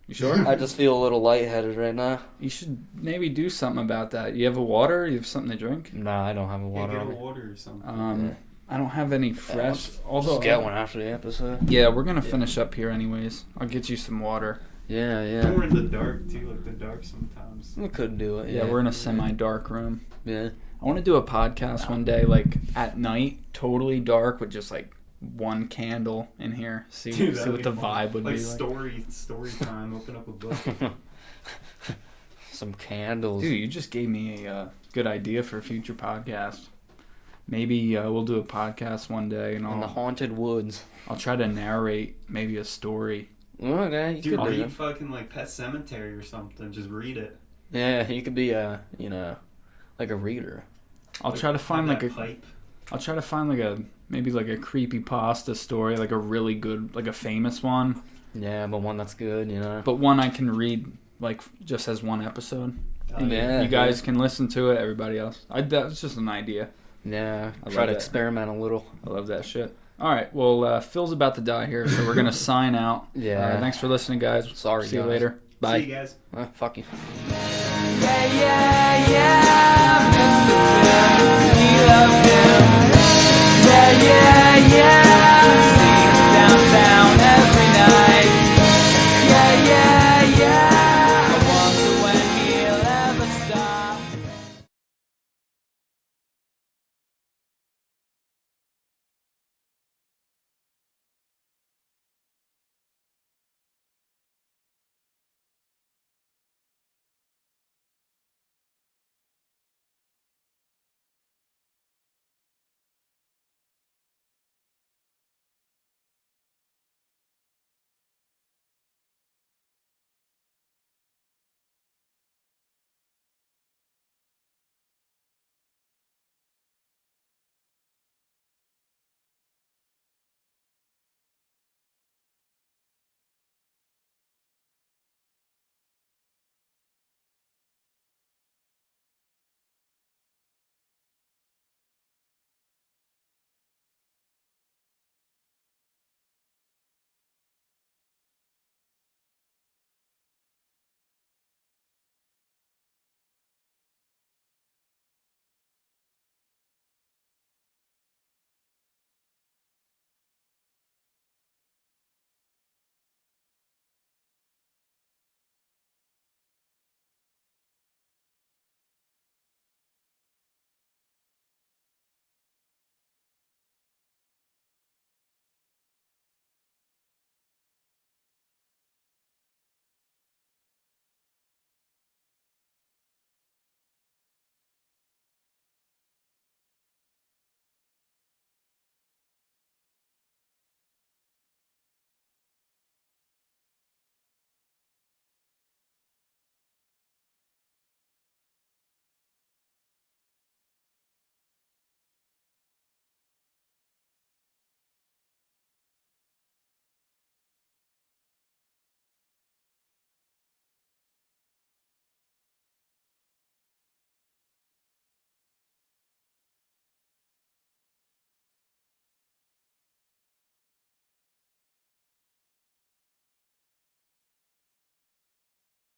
You sure? I just feel a little lightheaded right now. You should maybe do something about that. You have a water? You have something to drink? Nah, I don't have a Yeah, water get on a me. water or something. Yeah. I don't have any fresh. Although Just get one after the episode. Yeah, we're gonna finish up here anyways. I'll get you some water. Yeah, And yeah. we're in the dark too, like the dark sometimes. We could do it. Yeah, we're in a semi-dark room. Yeah. I want to do a podcast one day, like at night, totally dark, with just like one candle in here. See Dude, what that'd the be fun. vibe would like be like. story time. Open up a book. Some candles. Dude, you just gave me a good idea for a future podcast. Maybe we'll do a podcast one day, and in the haunted woods. I'll try to narrate maybe a story. Okay, you Dude, could do read that. fucking like Pet Cemetery or something. Just read it. Yeah, you could be like a reader. I'll try to find have like that pipe. I'll try to find like a maybe like a creepypasta story, like a really good, like a famous one, Yeah, but one that's good, you know. but one I can read like just as one episode. Oh, And yeah. you guys can listen to it. Everybody else, that was just an idea. Yeah, I try love to that. experiment a little. I love that shit. All right, well, Phil's about to die here, so we're gonna sign out. Yeah. Thanks for listening, guys. Sorry, See you guys. later. Bye. See you guys. Fuck you. Yeah, yeah, yeah.